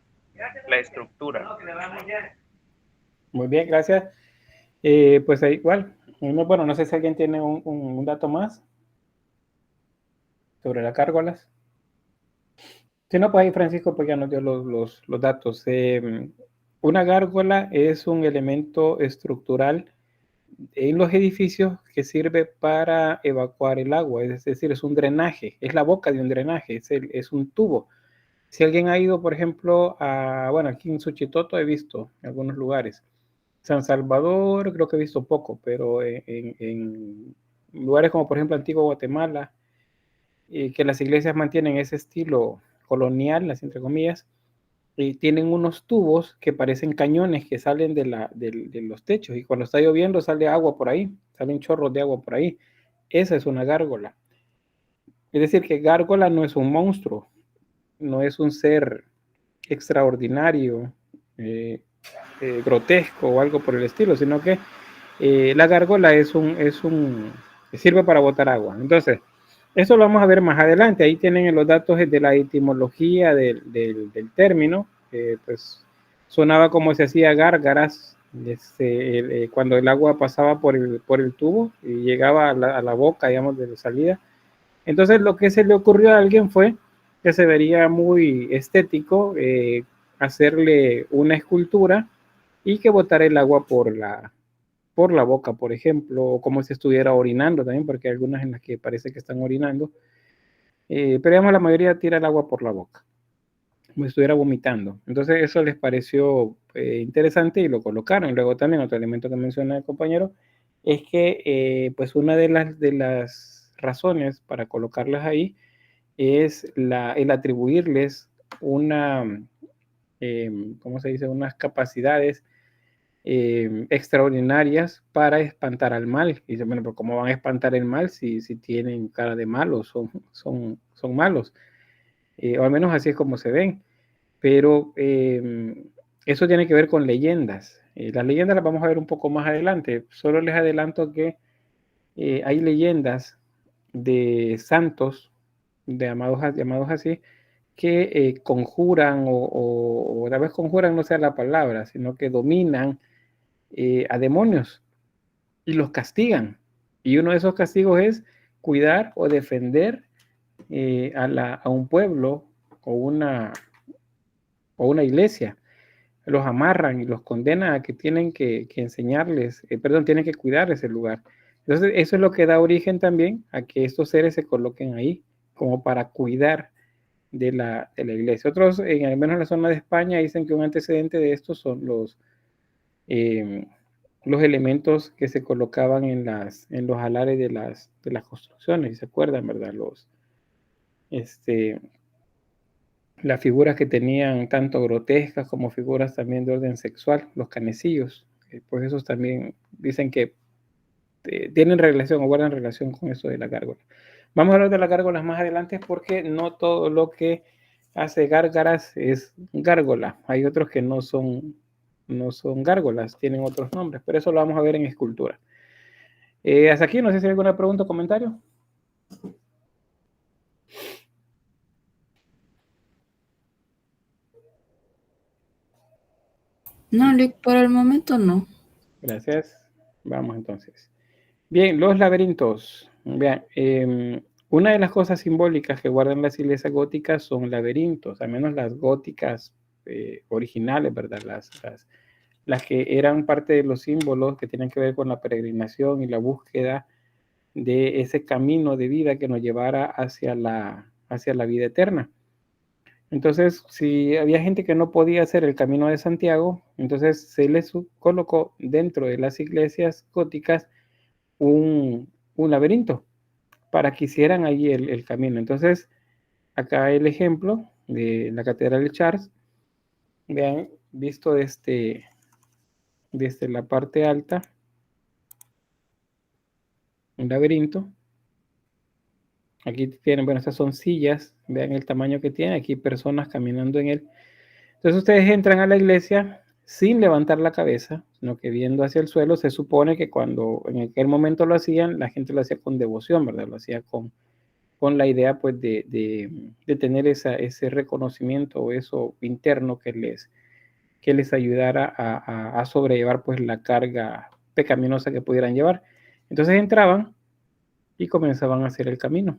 estructura. Muy bien, gracias. Pues ahí igual. Bueno, no sé si alguien tiene un dato más sobre las gárgolas. Si no, pues ahí Francisco pues ya nos dio los datos. Una gárgola es un elemento estructural en los edificios que sirve para evacuar el agua, es decir, es un drenaje, es la boca de un drenaje, es un tubo. Si alguien ha ido, por ejemplo, bueno, aquí en Suchitoto he visto en algunos lugares. San Salvador creo que he visto poco, pero en lugares como por ejemplo Antigua Guatemala, que las iglesias mantienen ese estilo colonial, las entre comillas, y tienen unos tubos que parecen cañones que salen de los techos, y cuando está lloviendo sale agua por ahí, salen chorros de agua por ahí. Esa es una gárgola. Es decir, que gárgola no es un monstruo, no es un ser extraordinario, grotesco o algo por el estilo, sino que la gárgola sirve para botar agua. Entonces, eso lo vamos a ver más adelante. Ahí tienen los datos de la etimología del término. Pues sonaba como se hacía gárgaras cuando el agua pasaba por el tubo y llegaba a la boca, digamos, de la salida. Entonces, lo que se le ocurrió a alguien fue que se vería muy estético hacerle una escultura y que botara el agua por la boca, por ejemplo, o como si estuviera orinando también, porque hay algunas en las que parece que están orinando, pero digamos la mayoría tira el agua por la boca, como si estuviera vomitando. Entonces eso les pareció interesante y lo colocaron. Luego también otro elemento que menciona el compañero es que pues una de las razones para colocarlas ahí es el atribuirles ¿cómo se dice? Unas capacidades extraordinarias para espantar al mal. Y dice, bueno, pero ¿cómo van a espantar el mal si tienen cara de malos, son malos? O al menos así es como se ven. Pero eso tiene que ver con leyendas. Las leyendas las vamos a ver un poco más adelante. Solo les adelanto que hay leyendas de santos, llamados así, que conjuran o tal vez conjuran no sea la palabra, sino que dominan a demonios y los castigan. Y uno de esos castigos es cuidar o defender a un pueblo o una iglesia. Los amarran y los condenan a que tienen que enseñarles, tienen que cuidar ese lugar. Entonces, eso es lo que da origen también a que estos seres se coloquen ahí, como para cuidar de la iglesia. Otros, al menos en la zona de España, dicen que un antecedente de estos son los elementos que se colocaban en los alares de las construcciones, ¿se acuerdan, verdad? Las figuras que tenían tanto grotescas como figuras también de orden sexual, los canecillos, pues esos también dicen que tienen relación o guardan relación con eso de la gárgola. Vamos a hablar de las gárgolas más adelante porque no todo lo que hace gárgaras es gárgola. Hay otros que no son gárgolas, tienen otros nombres, pero eso lo vamos a ver en escultura. Hasta aquí, no sé si hay alguna pregunta o comentario. No, Luis, por el momento no. Gracias. Vamos entonces. Bien, los laberintos. Vean, una de las cosas simbólicas que guardan las iglesias góticas son laberintos, al menos las góticas originales, ¿verdad? Las que eran parte de los símbolos que tienen que ver con la peregrinación y la búsqueda de ese camino de vida que nos llevara hacia la vida eterna. Entonces, si había gente que no podía hacer el camino de Santiago, entonces se les colocó dentro de las iglesias góticas un laberinto para que hicieran allí el camino. Entonces, acá el ejemplo de la Catedral de Chartres, vean, visto desde la parte alta, un laberinto. Aquí tienen, bueno, estas son sillas, vean el tamaño que tiene, aquí personas caminando en él. Entonces ustedes entran a la iglesia sin levantar la cabeza, sino que viendo hacia el suelo. Se supone que cuando en aquel momento lo hacían, la gente lo hacía con devoción, ¿verdad? Lo hacía con la idea, pues, de tener ese reconocimiento o eso interno que les ayudara a sobrellevar, pues, la carga pecaminosa que pudieran llevar. Entonces entraban y comenzaban a hacer el camino.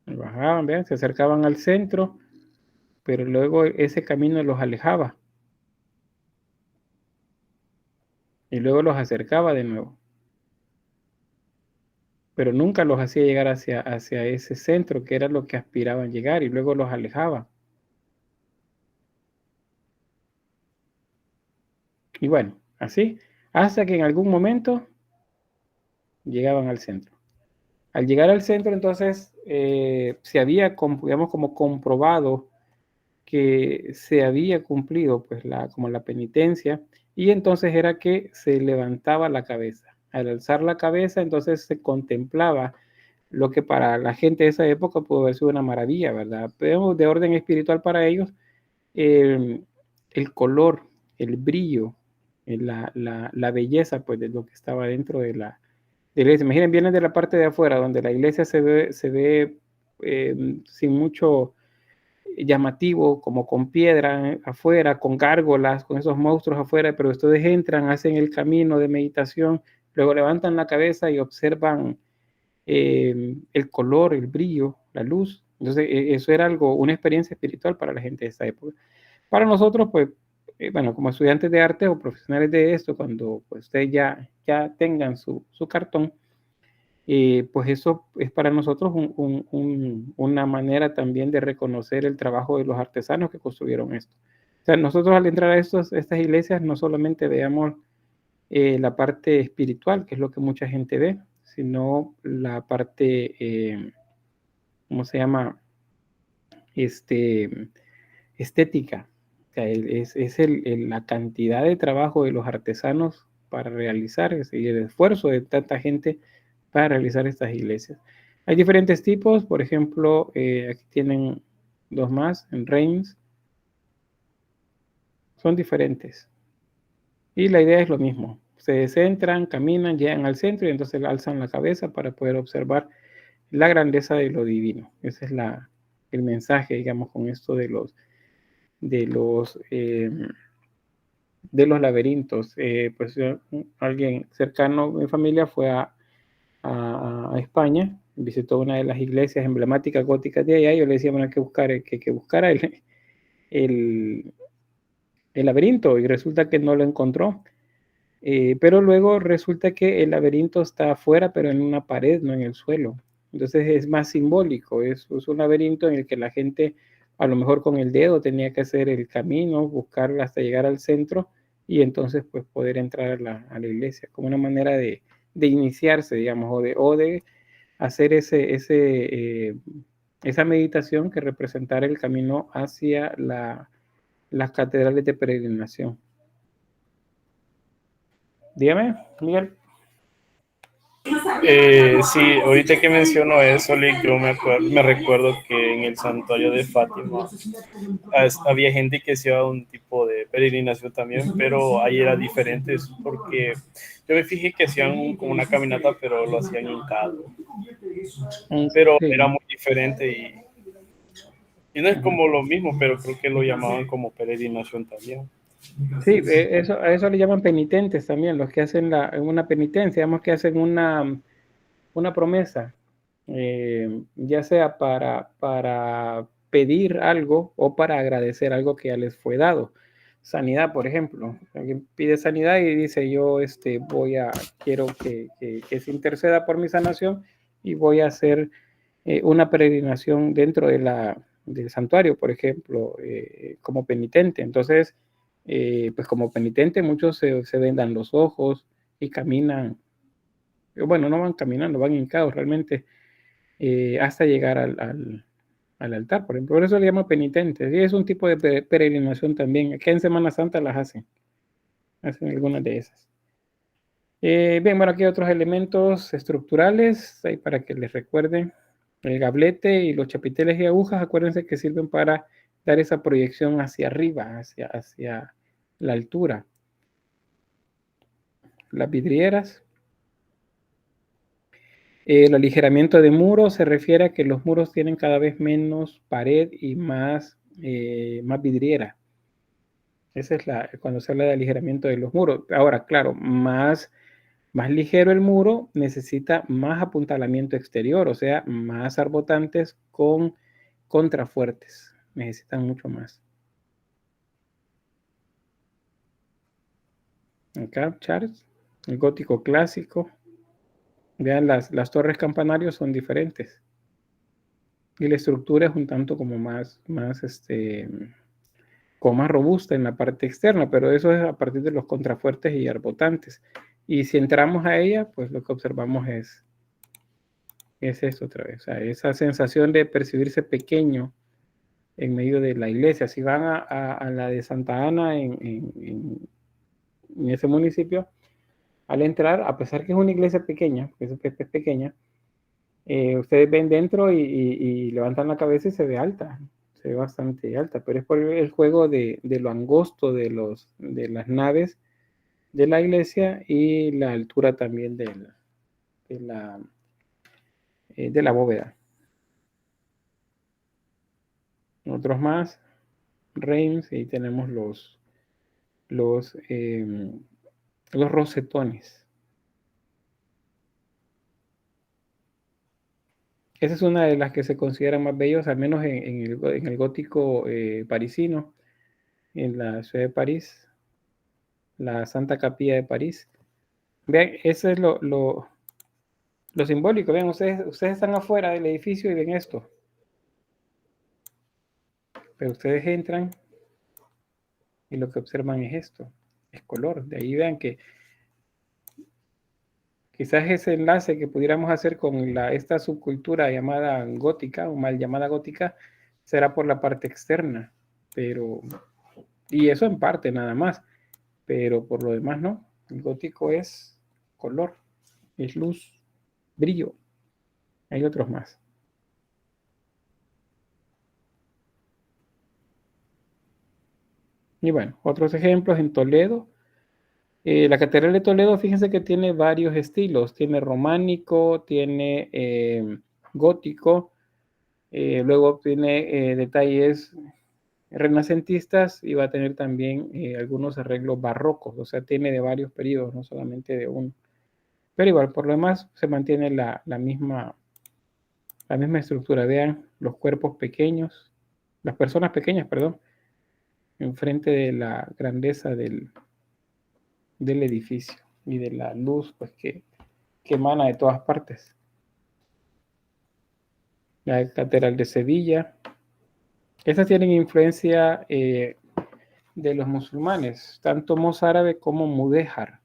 Bajaban, vean, se acercaban al centro, pero luego ese camino los alejaba y luego los acercaba de nuevo, pero nunca los hacía llegar hacia ese centro que era lo que aspiraban llegar, y luego los alejaba. Y bueno, así, hasta que en algún momento llegaban al centro. Al llegar al centro, entonces, se había, digamos, como comprobado que se había cumplido, pues, como la penitencia, y entonces era que se levantaba la cabeza. Al alzar la cabeza, entonces se contemplaba lo que para la gente de esa época pudo haber sido una maravilla, ¿verdad? Pero de orden espiritual para ellos, el color, el brillo, la belleza, pues, de lo que estaba dentro de la iglesia. Imaginen, vienen de la parte de afuera, donde la iglesia se ve sin mucho llamativo, como con piedra afuera, con gárgolas, con esos monstruos afuera, pero ustedes entran, hacen el camino de meditación, luego levantan la cabeza y observan el color, el brillo, la luz. Entonces, eso era una experiencia espiritual para la gente de esa época. Para nosotros, pues, bueno, como estudiantes de arte o profesionales de esto, cuando, pues, ustedes ya tengan su cartón, pues eso es para nosotros una manera también de reconocer el trabajo de los artesanos que construyeron esto. O sea, nosotros al entrar a estas iglesias no solamente veamos la parte espiritual, que es lo que mucha gente ve, sino la parte, ¿cómo se llama? Estética. O sea, es la cantidad de trabajo de los artesanos para realizar, y el esfuerzo de tanta gente para realizar estas iglesias. Hay diferentes tipos, por ejemplo, aquí tienen dos más, en Reims. Son diferentes. Y la idea es lo mismo. Se centran, caminan, llegan al centro y entonces alzan la cabeza para poder observar la grandeza de lo divino. Ese es el mensaje, digamos, con esto de los laberintos. Pues alguien cercano a mi familia fue a España, visitó una de las iglesias emblemáticas góticas de allá, y yo le decía, bueno, hay que buscara el laberinto, y resulta que no lo encontró. Pero luego resulta que el laberinto está afuera, pero en una pared, no en el suelo. Entonces es más simbólico, es un laberinto en el que la gente a lo mejor con el dedo tenía que hacer el camino, buscar hasta llegar al centro, y entonces, pues, poder entrar a la iglesia, como una manera de iniciarse, digamos, o de hacer esa meditación que representara el camino hacia las catedrales de peregrinación. Dígame, Miguel. Sí, ahorita que menciono eso, Lick, yo me recuerdo que en el santuario de Fátima había gente que hacía un tipo de peregrinación también, pero ahí era diferente, porque yo me fijé que hacían como una caminata, pero lo hacían hincado. Pero sí, era muy diferente y no es como lo mismo, pero creo que lo llamaban como peregrinación también. Sí, a eso le llaman penitentes también, los que hacen una penitencia, digamos, que hacen una promesa, ya sea para pedir algo o para agradecer algo que ya les fue dado. Sanidad, por ejemplo. Alguien pide sanidad y dice, yo quiero que se interceda por mi sanación y voy a hacer una peregrinación dentro del santuario, por ejemplo, como penitente. Entonces, pues como penitente muchos se vendan los ojos y caminan, bueno, no van caminando, van hincados realmente hasta llegar al altar, por ejemplo. Por eso le llama penitentes. Y es un tipo de peregrinación también. Aquí en Semana Santa las hacen algunas de esas. Bien, bueno, aquí hay otros elementos estructurales, ahí para que les recuerden. El gablete y los chapiteles y agujas, acuérdense que sirven para dar esa proyección hacia arriba, hacia la altura. Las vidrieras. El aligeramiento de muros se refiere a que los muros tienen cada vez menos pared y más vidriera. Esa es cuando se habla de aligeramiento de los muros. Ahora, claro, más ligero el muro necesita más apuntalamiento exterior, o sea, más arbotantes con contrafuertes. Necesitan mucho más. Acá, Charles, el gótico clásico. Vean, las torres campanarios son diferentes. Y la estructura es un tanto como más robusta en la parte externa, pero eso es a partir de los contrafuertes y arbotantes. Y si entramos a ella, pues lo que observamos es esto otra vez, o sea, esa sensación de percibirse pequeño en medio de la iglesia. Si van a la de Santa Ana en ese municipio, al entrar, a pesar que es una iglesia pequeña, es pequeña, ustedes ven dentro y levantan la cabeza y se ve alta, se ve bastante alta, pero es por el juego de lo angosto de las naves de la iglesia y la altura también de la bóveda. Otros más, Reims, y tenemos los rosetones. Esa es una de las que se consideran más bellos, al menos en el gótico parisino, en la ciudad de París, la Santa Capilla de París. Vean, eso es lo simbólico. Vean, ustedes están afuera del edificio y ven esto. Pero ustedes entran y lo que observan es esto, es color. De ahí vean que quizás ese enlace que pudiéramos hacer con esta subcultura llamada gótica, o mal llamada gótica, será por la parte externa. Y eso en parte nada más, pero por lo demás no. El gótico es color, es luz, brillo. Hay otros más. Y bueno, otros ejemplos en Toledo. La Catedral de Toledo, fíjense que tiene varios estilos. Tiene románico, tiene gótico, luego tiene detalles renacentistas y va a tener también algunos arreglos barrocos. O sea, tiene de varios periodos, no solamente de uno. Pero igual, por lo demás, se mantiene la misma estructura. Vean los cuerpos pequeños, las personas pequeñas, perdón, enfrente de la grandeza del edificio y de la luz pues que emana de todas partes. La Catedral de Sevilla. Estas tienen influencia de los musulmanes, tanto mozárabe como mudéjar.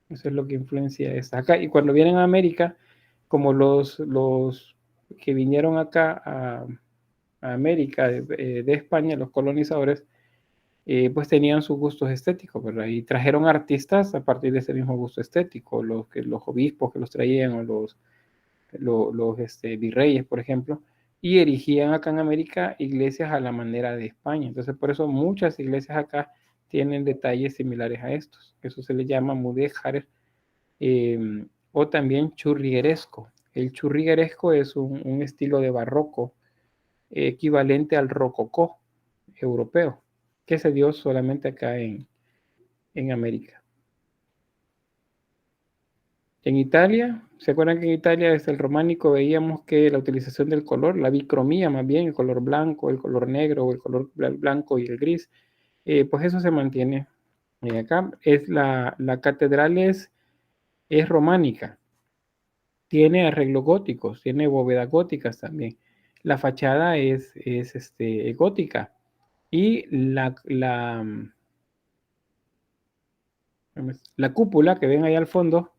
Eso es lo que influencia esta. Acá, y cuando vienen a América, como los que vinieron acá a América de España, los colonizadores, pues tenían sus gustos estéticos, ¿verdad? Y trajeron artistas a partir de ese mismo gusto estético, los obispos que los traían, o los virreyes, por ejemplo, y erigían acá en América iglesias a la manera de España. Entonces, por eso muchas iglesias acá tienen detalles similares a estos. Eso se le llama mudéjar o también churrigueresco. El churrigueresco es un estilo de barroco equivalente al rococó europeo, que se dio solamente acá en América. En Italia, ¿se acuerdan que en Italia desde el románico veíamos que la utilización del color, la bicromía más bien, el color blanco, el color negro, o el color blanco y el gris, pues eso se mantiene. Acá es la catedral es románica, tiene arreglos góticos, tiene bóvedas góticas también. La fachada es gótica y la cúpula que ven ahí al fondo,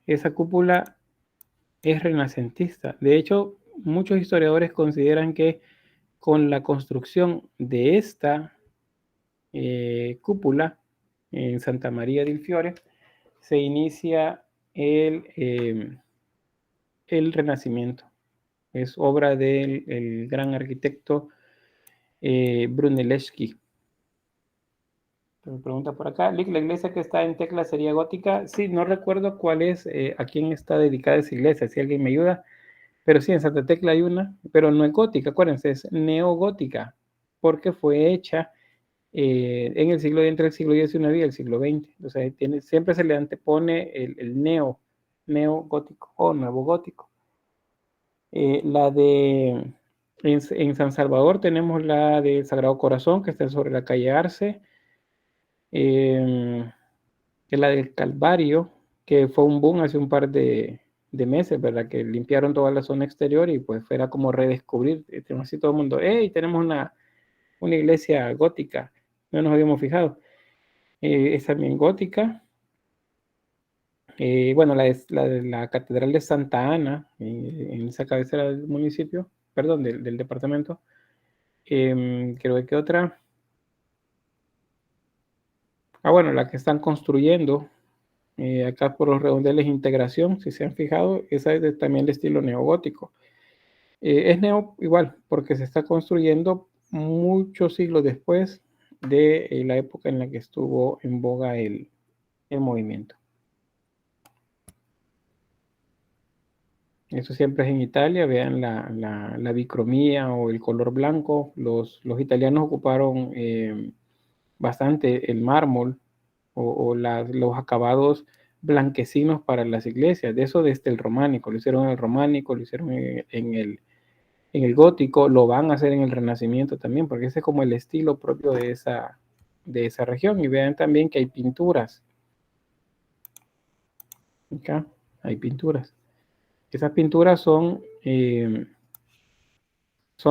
esa cúpula es renacentista. De hecho, muchos historiadores consideran que con la construcción de esta cúpula en Santa María del Fiore se inicia el Renacimiento. Es obra del gran arquitecto Brunelleschi. Me pregunta por acá, ¿la iglesia que está en Tecla sería gótica? Sí, no recuerdo cuál es, a quién está dedicada esa iglesia, si alguien me ayuda, pero sí, en Santa Tecla hay una, pero no es gótica, acuérdense, es neogótica, porque fue hecha en el siglo, entre el siglo XIX y el siglo XX. O sea, siempre se le antepone el neogótico o nuevo gótico. La de en San Salvador tenemos la del Sagrado Corazón, que está sobre la calle Arce. La del Calvario, que fue un boom hace un par de meses, ¿verdad? Que limpiaron toda la zona exterior y pues era como redescubrir, así todo el mundo, ¡hey! Tenemos una iglesia gótica, no nos habíamos fijado. Es también gótica. Bueno, la Catedral de Santa Ana, en esa cabecera del municipio, perdón, del departamento. Creo que otra. Bueno, la que están construyendo, acá por los redondeles Integración, si se han fijado, esa es también de estilo neogótico. Es neo igual, porque se está construyendo muchos siglos después de la época en la que estuvo en boga el movimiento. Eso siempre es en Italia, vean la bicromía o el color blanco. Los italianos ocuparon bastante el mármol o los acabados blanquecinos para las iglesias, de eso desde el románico, lo hicieron en el románico, lo hicieron en el gótico, lo van a hacer en el renacimiento también, porque ese es como el estilo propio de esa región. Y vean también que hay pinturas. Acá hay pinturas. Esas pinturas son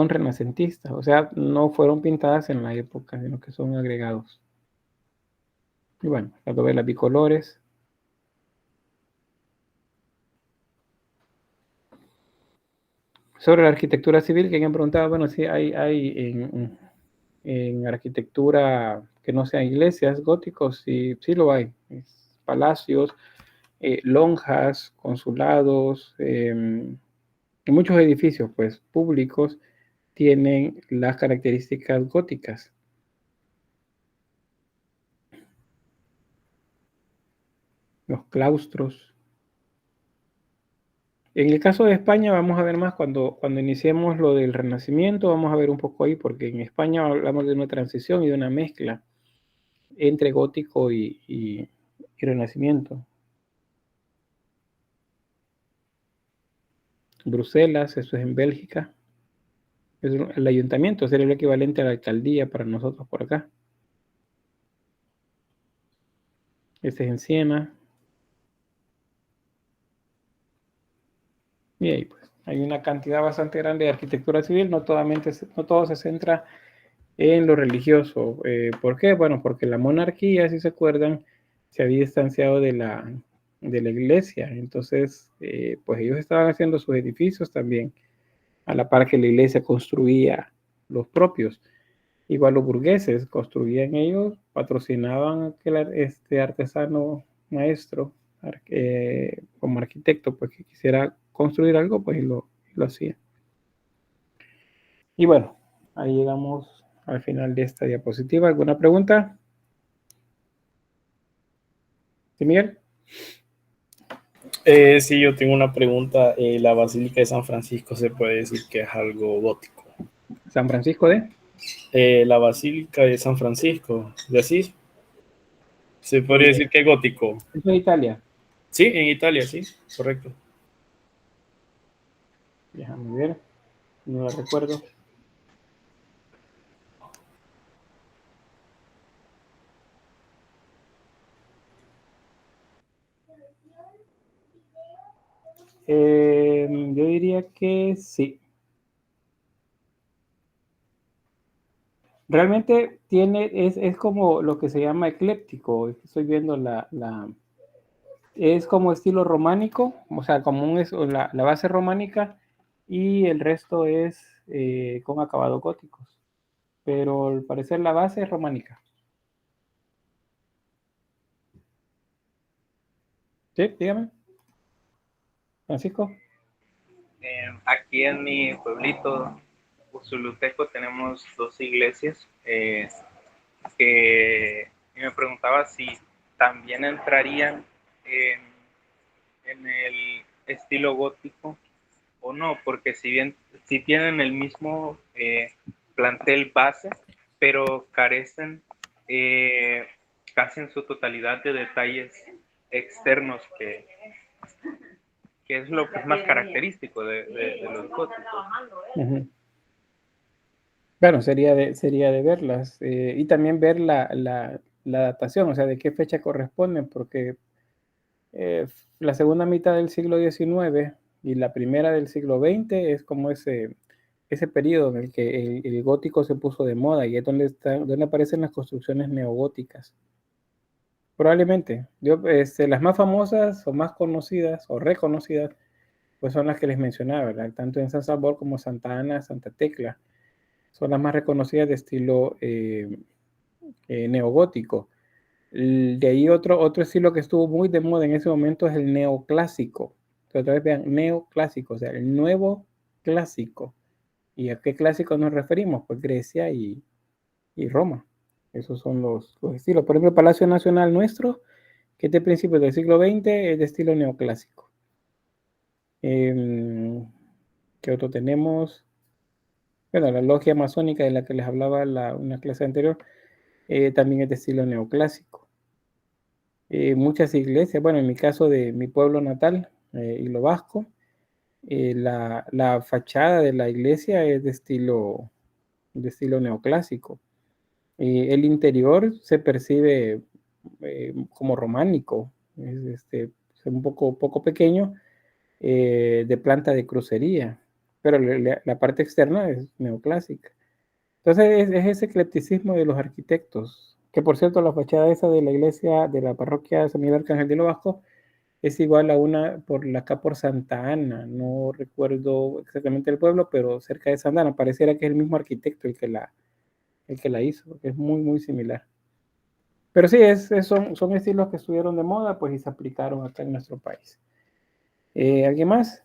renacentistas, o sea, no fueron pintadas en la época, sino que son agregados. Y bueno, las novelas bicolores. Sobre la arquitectura civil, que alguien preguntaba, bueno, si hay en arquitectura que no sean iglesias góticos, sí lo hay. Palacios, lonjas, consulados, y muchos edificios pues públicos tienen las características góticas. Los claustros. En el caso de España vamos a ver más cuando iniciemos lo del Renacimiento, vamos a ver un poco ahí, porque en España hablamos de una transición y de una mezcla entre gótico y Renacimiento. Bruselas, eso es en Bélgica. El ayuntamiento sería el equivalente a la alcaldía para nosotros por acá. Este es en Siena. Y ahí pues hay una cantidad bastante grande de arquitectura civil, no todo se centra en lo religioso. ¿Por qué? Bueno, porque la monarquía, si se acuerdan, se había distanciado de la iglesia. Entonces, pues ellos estaban haciendo sus edificios también, a la par que la iglesia construía los propios. Igual los burgueses construían ellos, patrocinaban a aquel artesano maestro, como arquitecto, pues que quisiera construir algo, pues lo hacía. Y bueno, ahí llegamos al final de esta diapositiva. ¿Alguna pregunta? ¿Sí, Miguel? Sí, yo tengo una pregunta. ¿La Basílica de San Francisco se puede decir que es algo gótico? ¿San Francisco de? La Basílica de San Francisco, ¿de Asís? ¿Se podría decir que es gótico? ¿Eso es Italia? Sí, en Italia, sí, correcto. Déjame ver, no la recuerdo. Yo diría que sí. Realmente es como lo que se llama ecléptico. Estoy viendo es como estilo románico, o sea, como la base románica y el resto es con acabados góticos. Pero al parecer la base es románica. Sí, dígame. Francisco. Aquí en mi pueblito Usulutecco tenemos dos iglesias que me preguntaba si también entrarían en el estilo gótico o no, porque si bien si tienen el mismo plantel base, pero carecen casi en su totalidad de detalles externos que es lo que es más característico de los góticos. Uh-huh. Bueno, sería de verlas y también ver la datación, o sea, de qué fecha corresponden, porque la segunda mitad del siglo XIX y la primera del siglo XX es como ese periodo en el que el gótico se puso de moda y es donde aparecen las construcciones neogóticas. Probablemente. Las más famosas o más conocidas o reconocidas pues son las que les mencionaba, ¿verdad? Tanto en San Salvador como Santa Ana, Santa Tecla. Son las más reconocidas de estilo neogótico. De ahí otro estilo que estuvo muy de moda en ese momento es el neoclásico. Entonces, otra vez vean, neoclásico, o sea, el nuevo clásico. ¿Y a qué clásico nos referimos? Pues Grecia y Roma. Esos son los estilos. Por ejemplo, el Palacio Nacional nuestro, que es de principios del siglo XX, es de estilo neoclásico. ¿Qué otro tenemos? Bueno, la logia masónica de la que les hablaba una clase anterior, también es de estilo neoclásico. Muchas iglesias, bueno, en mi caso de mi pueblo natal, Hilo Vasco, la fachada de la iglesia es de estilo neoclásico. El interior se percibe como románico, es un poco pequeño, de planta de crucería, pero la parte externa es neoclásica. Entonces es ese eclecticismo de los arquitectos, que por cierto la fachada esa de la iglesia de la parroquia San Miguel Arcángel de Hilo Vasco es igual a una acá por Santa Ana, no recuerdo exactamente el pueblo, pero cerca de Santa Ana, pareciera que es el mismo arquitecto el que la hizo, que es muy, muy similar. Pero sí, son estilos que estuvieron de moda, pues y se aplicaron acá en nuestro país. ¿Alguien más?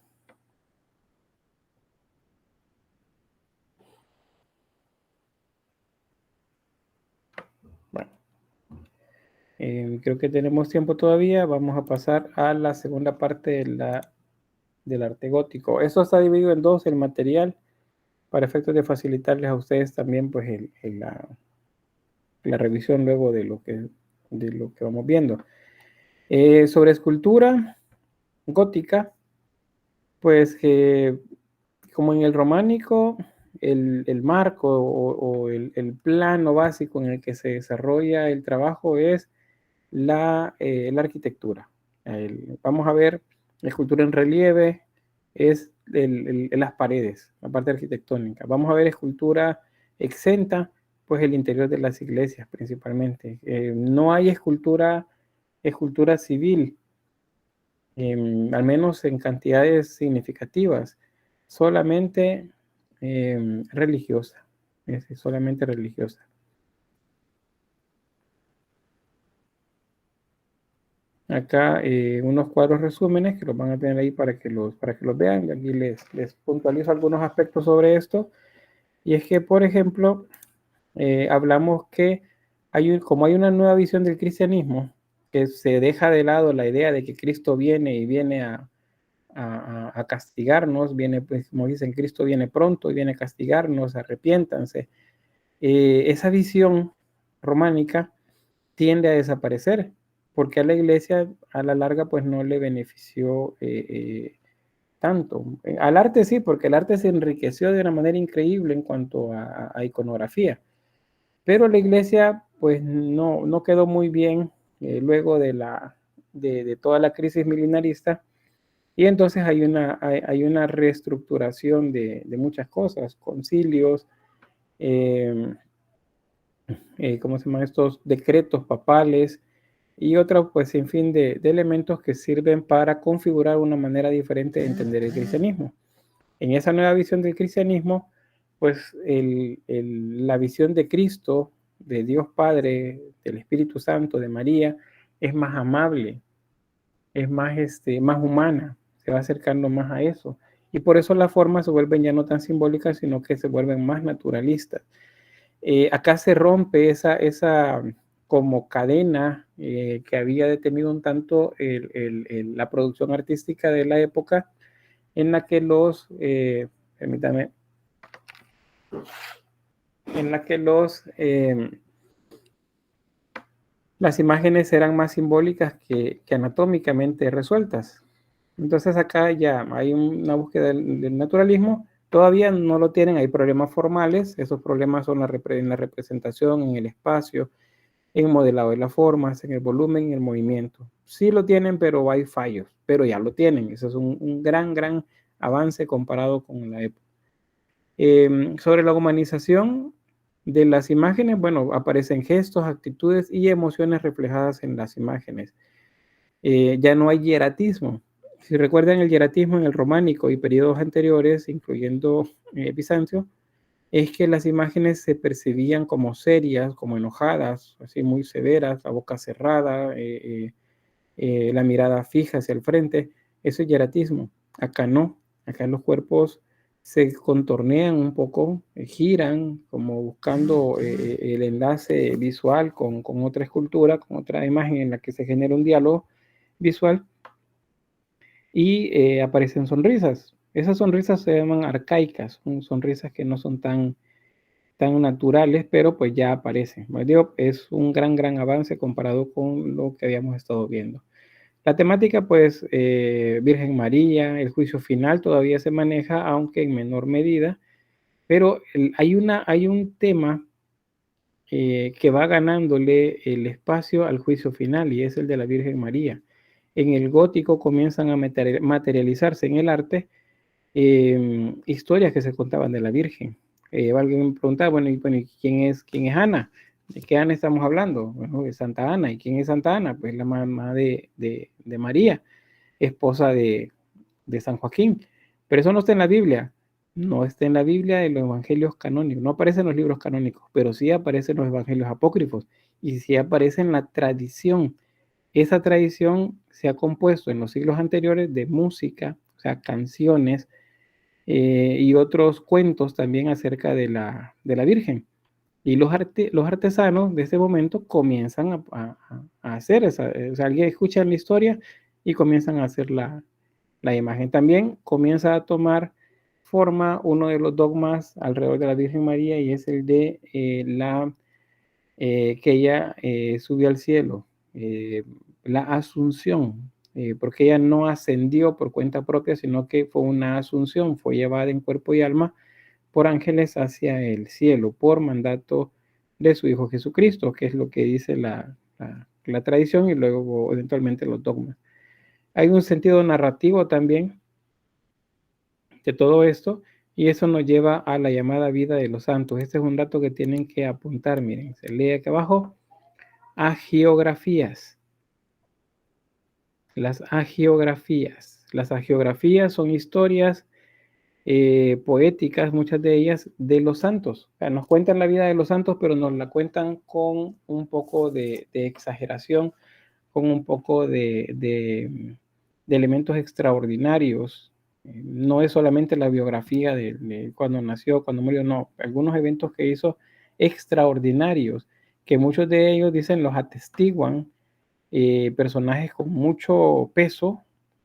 Bueno, creo que tenemos tiempo todavía. Vamos a pasar a la segunda parte del arte gótico. Eso está dividido en dos, el material, para efectos de facilitarles a ustedes también pues la revisión luego de lo que vamos viendo. Sobre escultura gótica, pues como en el románico, el marco o el plano básico en el que se desarrolla el trabajo es la arquitectura. Vamos a ver la escultura en relieve, es las paredes, la parte arquitectónica. Vamos a ver escultura exenta, pues el interior de las iglesias principalmente. No hay escultura civil, al menos en cantidades significativas, solamente religiosa, solamente religiosa. Acá unos cuadros resúmenes que los van a tener ahí para que los vean. Y aquí les puntualizo algunos aspectos sobre esto. Y es que, por ejemplo, hablamos que como hay una nueva visión del cristianismo, que se deja de lado la idea de que Cristo viene y viene a castigarnos, viene, pues, como dicen, Cristo viene pronto y viene a castigarnos, arrepiéntanse. Esa visión románica tiende a desaparecer porque a la iglesia a la larga pues no le benefició tanto. Al arte sí, porque el arte se enriqueció de una manera increíble en cuanto a iconografía, pero la iglesia pues no quedó muy bien luego de toda la crisis milenarista, y entonces hay una reestructuración de muchas cosas, concilios, ¿cómo se llaman estos? Decretos papales y otros, pues, sin fin de elementos que sirven para configurar una manera diferente de entender el cristianismo. En esa nueva visión del cristianismo, pues, la visión de Cristo, de Dios Padre, del Espíritu Santo, de María, es más amable, es más humana, se va acercando más a eso. Y por eso las formas se vuelven ya no tan simbólicas, sino que se vuelven más naturalistas. Acá se rompe esa como cadena que había detenido un tanto la producción artística de la época, en la que las imágenes eran más simbólicas que anatómicamente resueltas. Entonces acá ya hay una búsqueda del naturalismo. Todavía no lo tienen, hay problemas formales, esos problemas son en la representación, en el espacio, en el modelado de las formas, en el volumen, en el movimiento. Sí lo tienen, pero hay fallos, pero ya lo tienen. Eso es un gran avance comparado con la época. Sobre la humanización de las imágenes, bueno, aparecen gestos, actitudes y emociones reflejadas en las imágenes. Ya no hay hieratismo. Si recuerdan el hieratismo en el románico y periodos anteriores, incluyendo Bizancio, es que las imágenes se percibían como serias, como enojadas, así muy severas, la boca cerrada, la mirada fija hacia el frente. Eso es hieratismo. Acá no. Acá los cuerpos se contornean un poco, giran, como buscando el enlace visual con otra escultura, con otra imagen en la que se genera un diálogo visual, y aparecen sonrisas. Esas sonrisas se llaman arcaicas, son sonrisas que no son tan naturales, pero pues ya aparecen. Digo, es un gran avance comparado con lo que habíamos estado viendo. La temática, pues, Virgen María, el juicio final todavía se maneja, aunque en menor medida, pero hay un tema que va ganándole el espacio al juicio final, y es el de la Virgen María. En el gótico comienzan a materializarse en el arte historias que se contaban de la Virgen. Alguien me preguntaba, bueno, ¿quién es Ana? ¿De qué Ana estamos hablando? Bueno, de Santa Ana. ¿Y quién es Santa Ana? Pues la mamá de María, esposa de San Joaquín. Pero eso no está en la Biblia. No está en la Biblia de los evangelios canónicos. No aparece en los libros canónicos, pero sí aparece en los evangelios apócrifos. Y sí aparece en la tradición. Esa tradición se ha compuesto en los siglos anteriores de música, o sea, canciones, y otros cuentos también acerca de la Virgen. Y los artesanos de ese momento comienzan a hacer esa, o sea, alguien escucha la historia y comienzan a hacer la imagen. También comienza a tomar forma uno de los dogmas alrededor de la Virgen María, y es el de que ella subió al cielo, la asunción. Porque ella no ascendió por cuenta propia, sino que fue una asunción, fue llevada en cuerpo y alma por ángeles hacia el cielo, por mandato de su Hijo Jesucristo, que es lo que dice la tradición y luego eventualmente los dogmas. Hay un sentido narrativo también de todo esto, y eso nos lleva a la llamada vida de los santos. Este es un dato que tienen que apuntar, miren, se lee aquí abajo, agiografías. Las agiografías. Las agiografías son historias poéticas, muchas de ellas, de los santos. O sea, nos cuentan la vida de los santos, pero nos la cuentan con un poco de exageración, con un poco de elementos extraordinarios. No es solamente la biografía de cuando nació, cuando murió, no. Algunos eventos que hizo extraordinarios, que muchos de ellos dicen los atestiguan personajes con mucho peso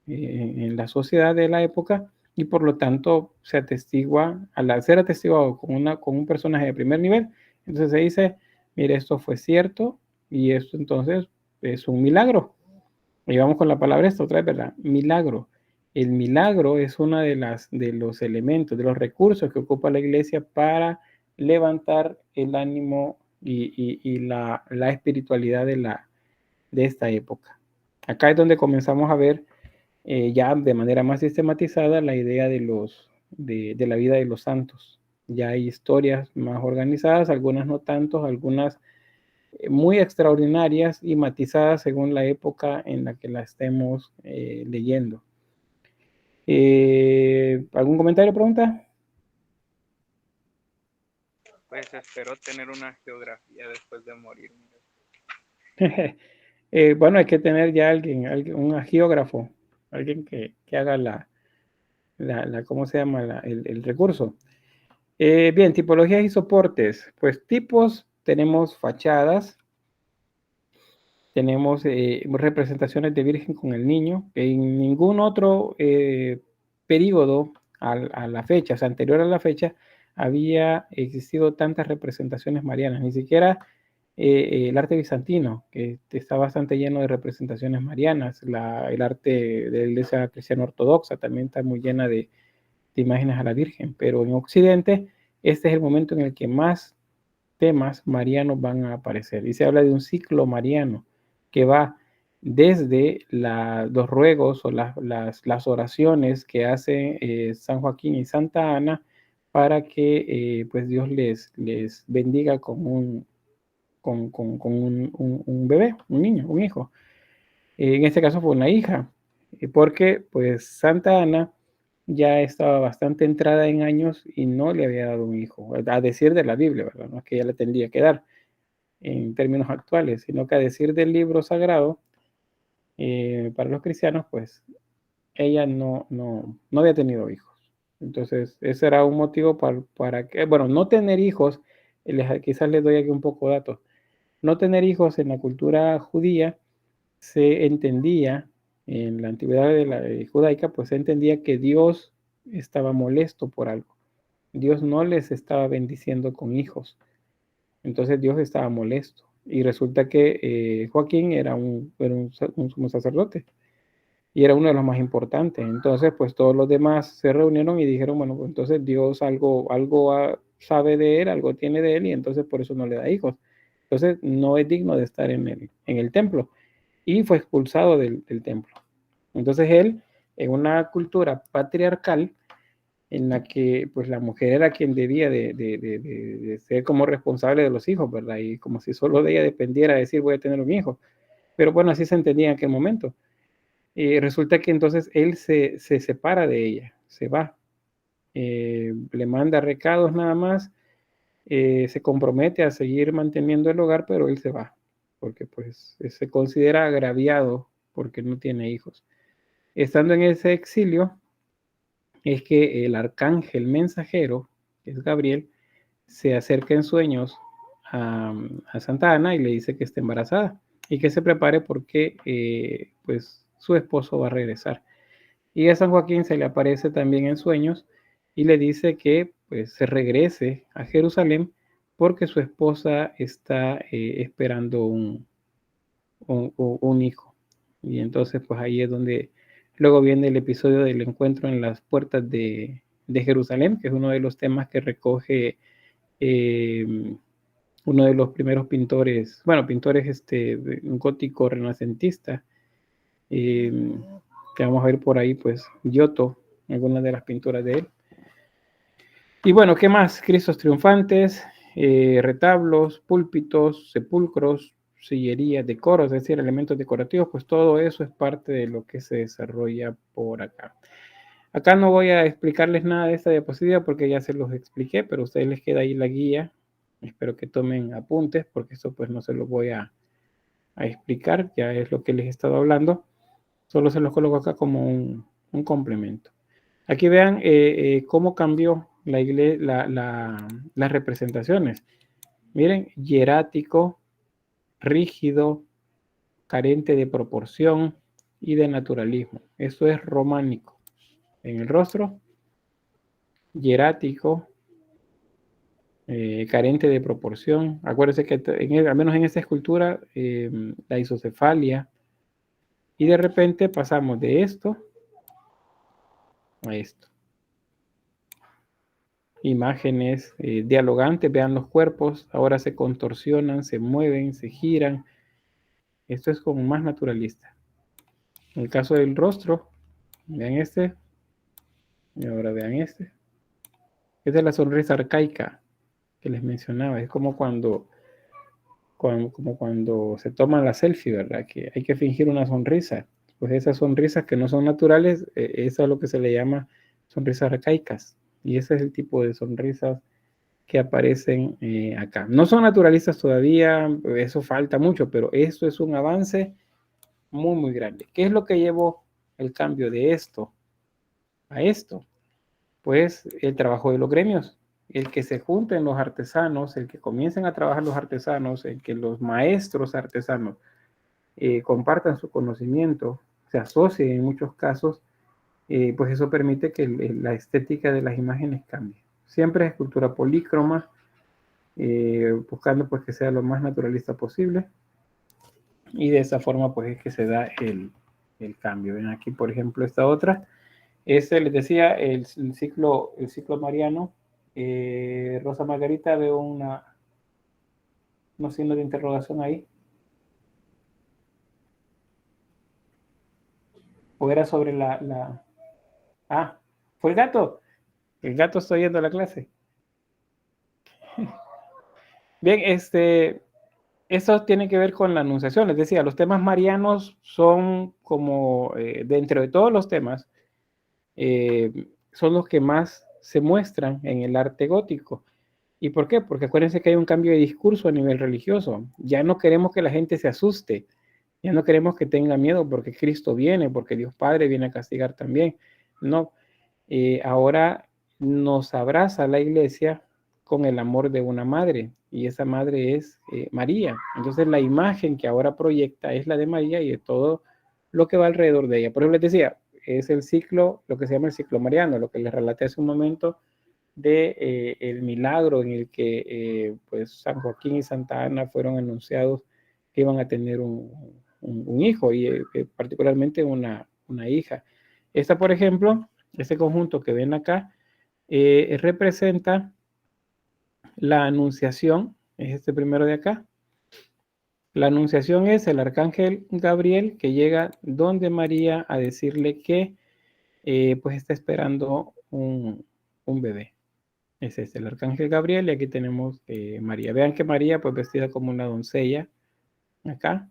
en la sociedad de la época, y por lo tanto se atestigua, al ser atestiguado con un personaje de primer nivel, entonces se dice, mire, esto fue cierto, y esto entonces es un milagro. Y vamos con la palabra esta otra vez, ¿verdad? Milagro. El milagro es uno de los elementos, de los recursos que ocupa la iglesia para levantar el ánimo y la espiritualidad de esta época. Acá es donde comenzamos a ver ya de manera más sistematizada la idea de la vida de los santos. Ya hay historias más organizadas, algunas no tanto, algunas muy extraordinarias y matizadas según la época en la que la estemos leyendo. ¿Algún comentario o pregunta? Pues espero tener una geografía después de morir. Bueno, hay que tener ya un geógrafo, alguien que haga ¿cómo se llama? El recurso. Bien, tipologías y soportes. Pues tipos, tenemos fachadas, tenemos representaciones de Virgen con el Niño. En ningún otro período a la fecha, o sea, anterior a la fecha, había existido tantas representaciones marianas, ni siquiera el arte bizantino, que está bastante lleno de representaciones marianas. El arte de la iglesia cristiana ortodoxa también está muy llena de imágenes a la Virgen, pero en Occidente este es el momento en el que más temas marianos van a aparecer. Y se habla de un ciclo mariano que va desde los ruegos o las oraciones que hacen San Joaquín y Santa Ana para que pues Dios les bendiga con un bebé, un niño, un hijo. En este caso fue una hija, porque pues Santa Ana ya estaba bastante entrada en años y no le había dado un hijo, a decir de la Biblia, ¿verdad? No es que ella le tendría que dar en términos actuales, sino que a decir del libro sagrado, para los cristianos, pues ella no había tenido hijos. Entonces, ese era un motivo para que, bueno, no tener hijos, quizás les doy aquí un poco de datos. No tener hijos en la cultura judía se entendía, en la antigüedad de la judaica, pues se entendía que Dios estaba molesto por algo. Dios no les estaba bendiciendo con hijos. Entonces Dios estaba molesto. Y resulta que Joaquín era un sumo sacerdote y era uno de los más importantes. Entonces, pues todos los demás se reunieron y dijeron, bueno, pues entonces Dios algo sabe de él, algo tiene de él y entonces por eso no le da hijos. Entonces no es digno de estar en el templo. Y fue expulsado del templo. Entonces él, en una cultura patriarcal, en la que pues la mujer era quien debía de ser como responsable de los hijos, ¿verdad? Y como si solo de ella dependiera decir voy a tener un hijo. Pero bueno, así se entendía en aquel momento. Resulta que entonces él se separa de ella, se va, le manda recados nada más, se compromete a seguir manteniendo el hogar, pero él se va, porque pues se considera agraviado porque no tiene hijos. Estando en ese exilio, es que el arcángel mensajero, que es Gabriel, se acerca en sueños a Santa Ana y le dice que está embarazada y que se prepare porque pues su esposo va a regresar. Y a San Joaquín se le aparece también en sueños y le dice que pues se regrese a Jerusalén porque su esposa está esperando un hijo. Y entonces pues ahí es donde luego viene el episodio del encuentro en las puertas de Jerusalén, que es uno de los temas que recoge uno de los primeros pintores, bueno, pintores gótico renacentista, que vamos a ver por ahí, pues Giotto, algunas de las pinturas de él. Y bueno, ¿qué más? Cristos triunfantes, retablos, púlpitos, sepulcros, sillerías, decoros, es decir, elementos decorativos, pues todo eso es parte de lo que se desarrolla por acá. Acá no voy a explicarles nada de esta diapositiva porque ya se los expliqué, pero a ustedes les queda ahí la guía. Espero que tomen apuntes porque esto pues no se los voy a explicar, ya es lo que les he estado hablando. Solo se los coloco acá como un complemento. Aquí vean cómo cambió las representaciones. Miren, hierático, rígido, carente de proporción y de naturalismo. Eso es románico. En el rostro, hierático, carente de proporción. Acuérdense que al menos en esta escultura, la isocefalia, y de repente pasamos de esto a esto. Imágenes dialogantes, vean los cuerpos, ahora se contorsionan, se mueven, se giran. Esto es como más naturalista. En el caso del rostro, vean este, y ahora vean este. Esta es la sonrisa arcaica que les mencionaba. Es como cuando se toman la selfie, ¿verdad? Que hay que fingir una sonrisa. Pues esas sonrisas que no son naturales, eso es lo que se le llama sonrisas arcaicas. Y ese es el tipo de sonrisas que aparecen acá. No son naturalistas todavía, eso falta mucho, pero esto es un avance muy, muy grande. ¿Qué es lo que llevó el cambio de esto a esto? Pues el trabajo de los gremios, el que se junten los artesanos, el que comiencen a trabajar los artesanos, el que los maestros artesanos compartan su conocimiento, se asocien en muchos casos, pues eso permite que la estética de las imágenes cambie. Siempre es escultura polícroma, buscando pues que sea lo más naturalista posible, y de esa forma pues es que se da el cambio. Ven aquí por ejemplo esta otra, les decía el ciclo mariano. Rosa Margarita, veo unos signos de interrogación ahí. ¿O era sobre Ah, fue el gato. El gato está yendo a la clase. Bien, eso tiene que ver con la anunciación. Les decía, los temas marianos son como, dentro de todos los temas, son los que más se muestran en el arte gótico. ¿Y por qué? Porque acuérdense que hay un cambio de discurso a nivel religioso. Ya no queremos que la gente se asuste. Ya no queremos que tenga miedo porque Cristo viene, porque Dios Padre viene a castigar también. No, ahora nos abraza la iglesia con el amor de una madre, y esa madre es María. Entonces la imagen que ahora proyecta es la de María y de todo lo que va alrededor de ella. Por eso les decía, es el ciclo, lo que se llama el ciclo mariano, lo que les relaté hace un momento de el milagro en el que pues San Joaquín y Santa Ana fueron anunciados que iban a tener un hijo, y particularmente una hija. Esta, por ejemplo, este conjunto que ven acá, representa la anunciación, es este primero de acá. La anunciación es el arcángel Gabriel que llega donde María a decirle que pues está esperando un bebé. Es este, el arcángel Gabriel, y aquí tenemos María. Vean que María pues vestida como una doncella acá.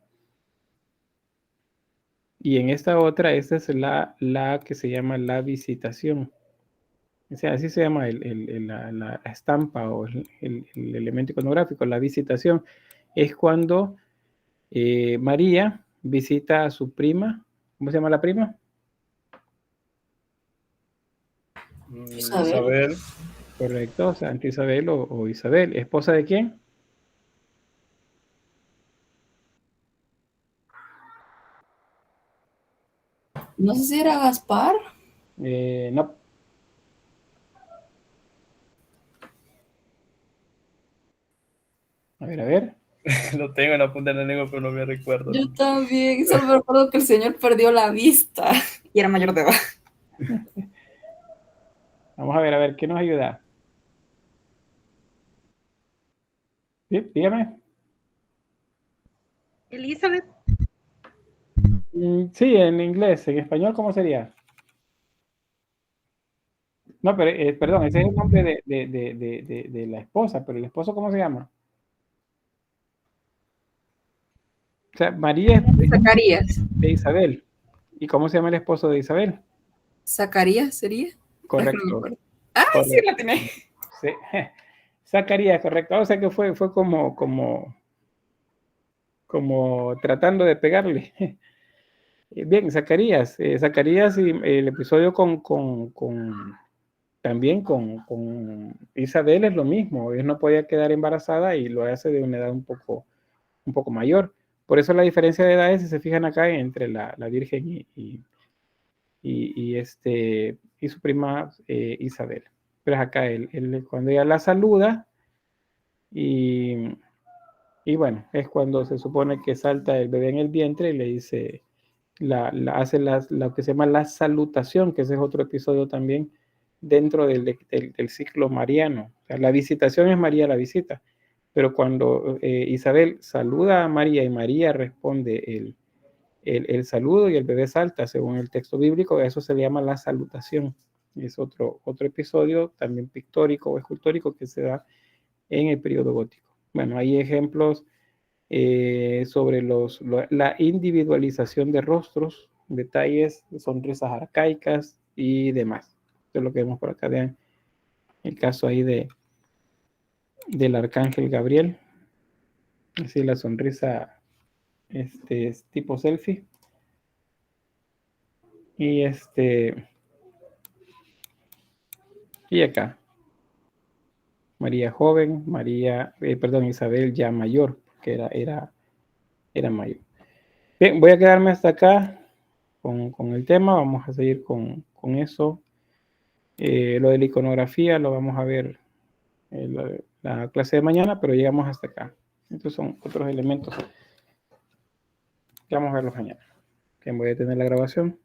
Y en esta otra, esta es la que se llama la visitación. O sea, así se llama la estampa o el elemento iconográfico. La visitación es cuando María visita a su prima. ¿Cómo se llama la prima? Isabel. Correcto, Santa Isabel o Isabel. ¿Esposa de quién? No sé si era Gaspar. No. A ver. Lo tengo en la punta de la lengua, pero no me recuerdo. Yo también, solo me recuerdo que el señor perdió la vista y era mayor de edad. Vamos a ver, ¿qué nos ayuda? ¿Sí? Dígame. Elizabeth. Sí, en inglés. En español, ¿cómo sería? No, pero, perdón, ese es el nombre de la esposa, pero el esposo, ¿cómo se llama? O sea, María es Zacarías. de Isabel. ¿Y cómo se llama el esposo de Isabel? ¿Zacarías sería? Correcto. Ah, Correcto. sí, la tenés. Sí. Zacarías, correcto. O sea que fue como tratando de pegarle. Bien, Zacarías. Zacarías y el episodio también con Isabel es lo mismo. Ella no podía quedar embarazada y lo hace de una edad un poco mayor. Por eso la diferencia de edades, si se fijan acá, entre la Virgen y su prima Isabel. Pero acá cuando ella la saluda, Y bueno, es cuando se supone que salta el bebé en el vientre y le dice, hace lo que se llama la salutación, que ese es otro episodio también dentro del ciclo mariano. O sea, la visitación es María la visita, pero cuando Isabel saluda a María y María responde el saludo y el bebé salta, según el texto bíblico, eso se le llama la salutación. Es otro episodio también pictórico o escultórico que se da en el periodo gótico. Bueno, hay ejemplos sobre la individualización de rostros, detalles, sonrisas arcaicas y demás. Esto es lo que vemos por acá. Vean el caso ahí del arcángel Gabriel. Así la sonrisa es tipo selfie. Y y acá María joven, Isabel ya mayor, que era mayor. Bien, voy a quedarme hasta acá con el tema. Vamos a seguir con eso. Lo de la iconografía lo vamos a ver en la clase de mañana, pero llegamos hasta acá. Estos son otros elementos que vamos a verlos mañana. Voy a detener la grabación.